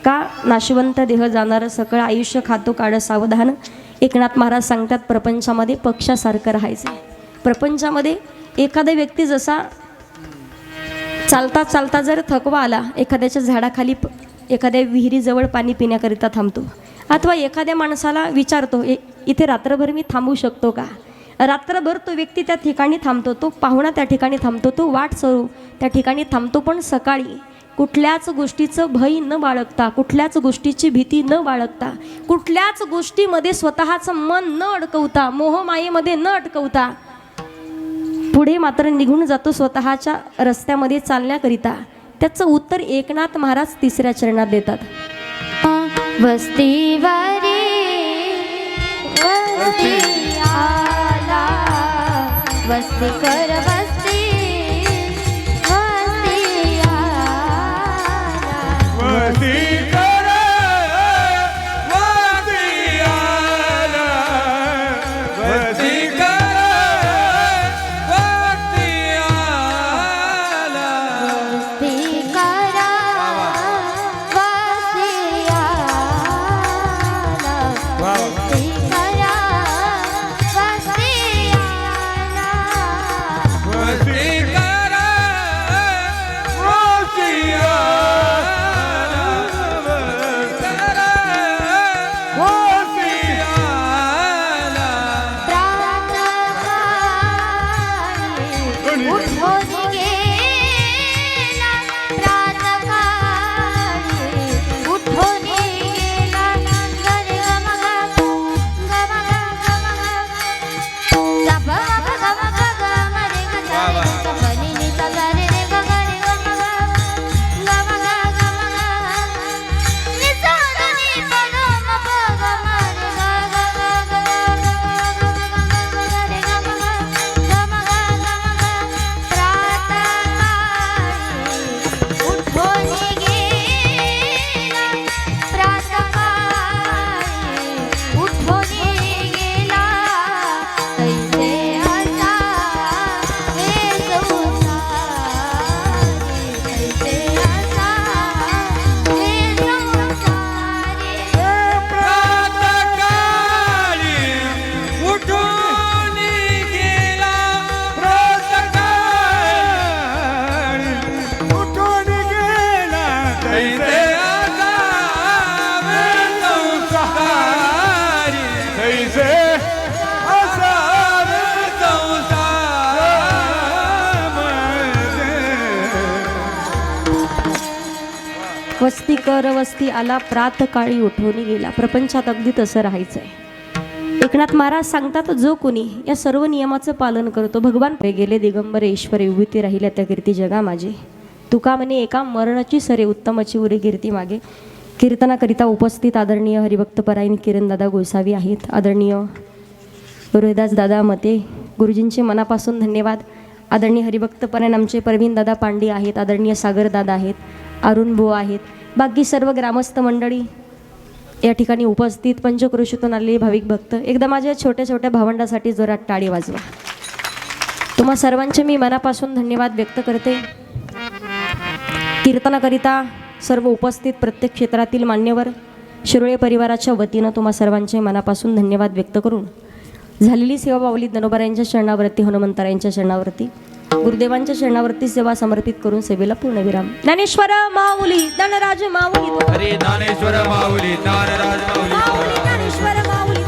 का नाशवंत देह जाणार सकळ आयुष्य खातो काळ सावधान. एकनाथ महाराज सांगतात प्रपंचामध्ये पक्षासारखं राहायचं. प्रपंचामध्ये एखादा व्यक्ती जसा चालता चालता जर थकवा आला, एखाद्याच्या झाडाखाली एखाद्या विहिरीजवळ पाणी पिण्याकरिता थांबतो, अथवा एखाद्या माणसाला विचारतो इथे रात्रभर मी थांबू शकतो का. रात्रभर तो व्यक्ती त्या ठिकाणी थांबतो, तो पाहुणा त्या ठिकाणी थांबतो, तो वाट सरू त्या ठिकाणी थांबतो. पण सकाळी कुठल्याच गोष्टीचं भय न बाळगता, कुठल्याच गोष्टीची भीती न बाळगता, कुठल्याच गोष्टीमध्ये स्वतःचं मन न अडकवता, मोहमायेमध्ये न अडकवता पुढे मात्र निघून जातो स्वतःच्या रस्त्यामध्ये चालण्याकरिता. त्याचं उत्तर एकनाथ महाराज तिसऱ्या चरणात देतात. वस्तीवारी वस्ती आला, वस्ती कर वस्ती वस्ती आला. वस्ती कर, वस्ती आला, वस्ती कर, वस्ती आला. वस्ती करा वस्ती आला, वस्ती करा वस्ती आला. वस्ती करा, वस्ती आला, करा, वस्ती आला. प्रातःकाळी उठून गेला, प्रातःकाळी उठून गेला. गरे गम गम गम गम गम गम गम रे ग सपनी नि सा गा रे रे ग ग रे ग म गम गम नि सा ग नि प ग म प ग म रे ग ग ग ग रे ग म गम प्रातःकाळी उठून गेला, प्रातःकाळी उठून गेला. कैसे असा हे संसारी, कैसे असा हे संसारी. प्रातःकाळी उठून गेला, प्रातःकाळी उठून गेला, कैसे असावे संसारी, कैसे असावे वस्ती कर वस्ती आला, प्रातकाळी उठवून गेला. प्रपंचात अगदी तसं राहायचंय. एकनाथ महाराज सांगतात जो कोणी या सर्व नियमाचं पालन करतो, भगवान गेले दिगंबर ईश्वरे उभीती राहिल्या त्या कीर्ती जगा माझी. तुका म्हणे एका मरणाची सरे उत्तमाची उरी कीर्ती मागे. कीर्तनाकरिता उपस्थित आदरणीय हरिभक्त परायण किरणदादा गोसावी आहेत, आदरणीय रोहिदास दादा मते, गुरुजींचे मनापासून धन्यवाद. आदरणीय हरिभक्त परायण आमचे परवीन दादा पांडे आहेत, आदरणीय सागर दादा आहेत, अरुण बुवा आहेत, बाकी सर्व ग्रामस्थ मंडळी या ठिकाणी उपस्थित, पंचक्रोशीतून आलेले भाविक भक्त. एकदा माझ्या छोट्या छोट्या भावंडासाठी जोरात टाळी वाजवा. तुम्हा सर्वांचे मी मनापासून धन्यवाद व्यक्त करते. कीर्तनाकरिता सर्व उपस्थित प्रत्येक क्षेत्रातील मान्यवर शिरोळे परिवाराच्या वतीनं तुम्हा सर्वांचे मनापासून धन्यवाद व्यक्त करून झालेली सेवा पावली ज्ञानोबा यांच्या चरणावरती, हनुमंतरायांच्या चरणावरती गुरुदेवांच्या चरणावरती सेवा समर्पित करून सेवेला पूर्णविराम. ज्ञानेश्वर माऊली धनराज माऊली हरे ज्ञानेश्वर माऊली ज्ञानराज माऊली माऊली ज्ञानेश्वर माऊली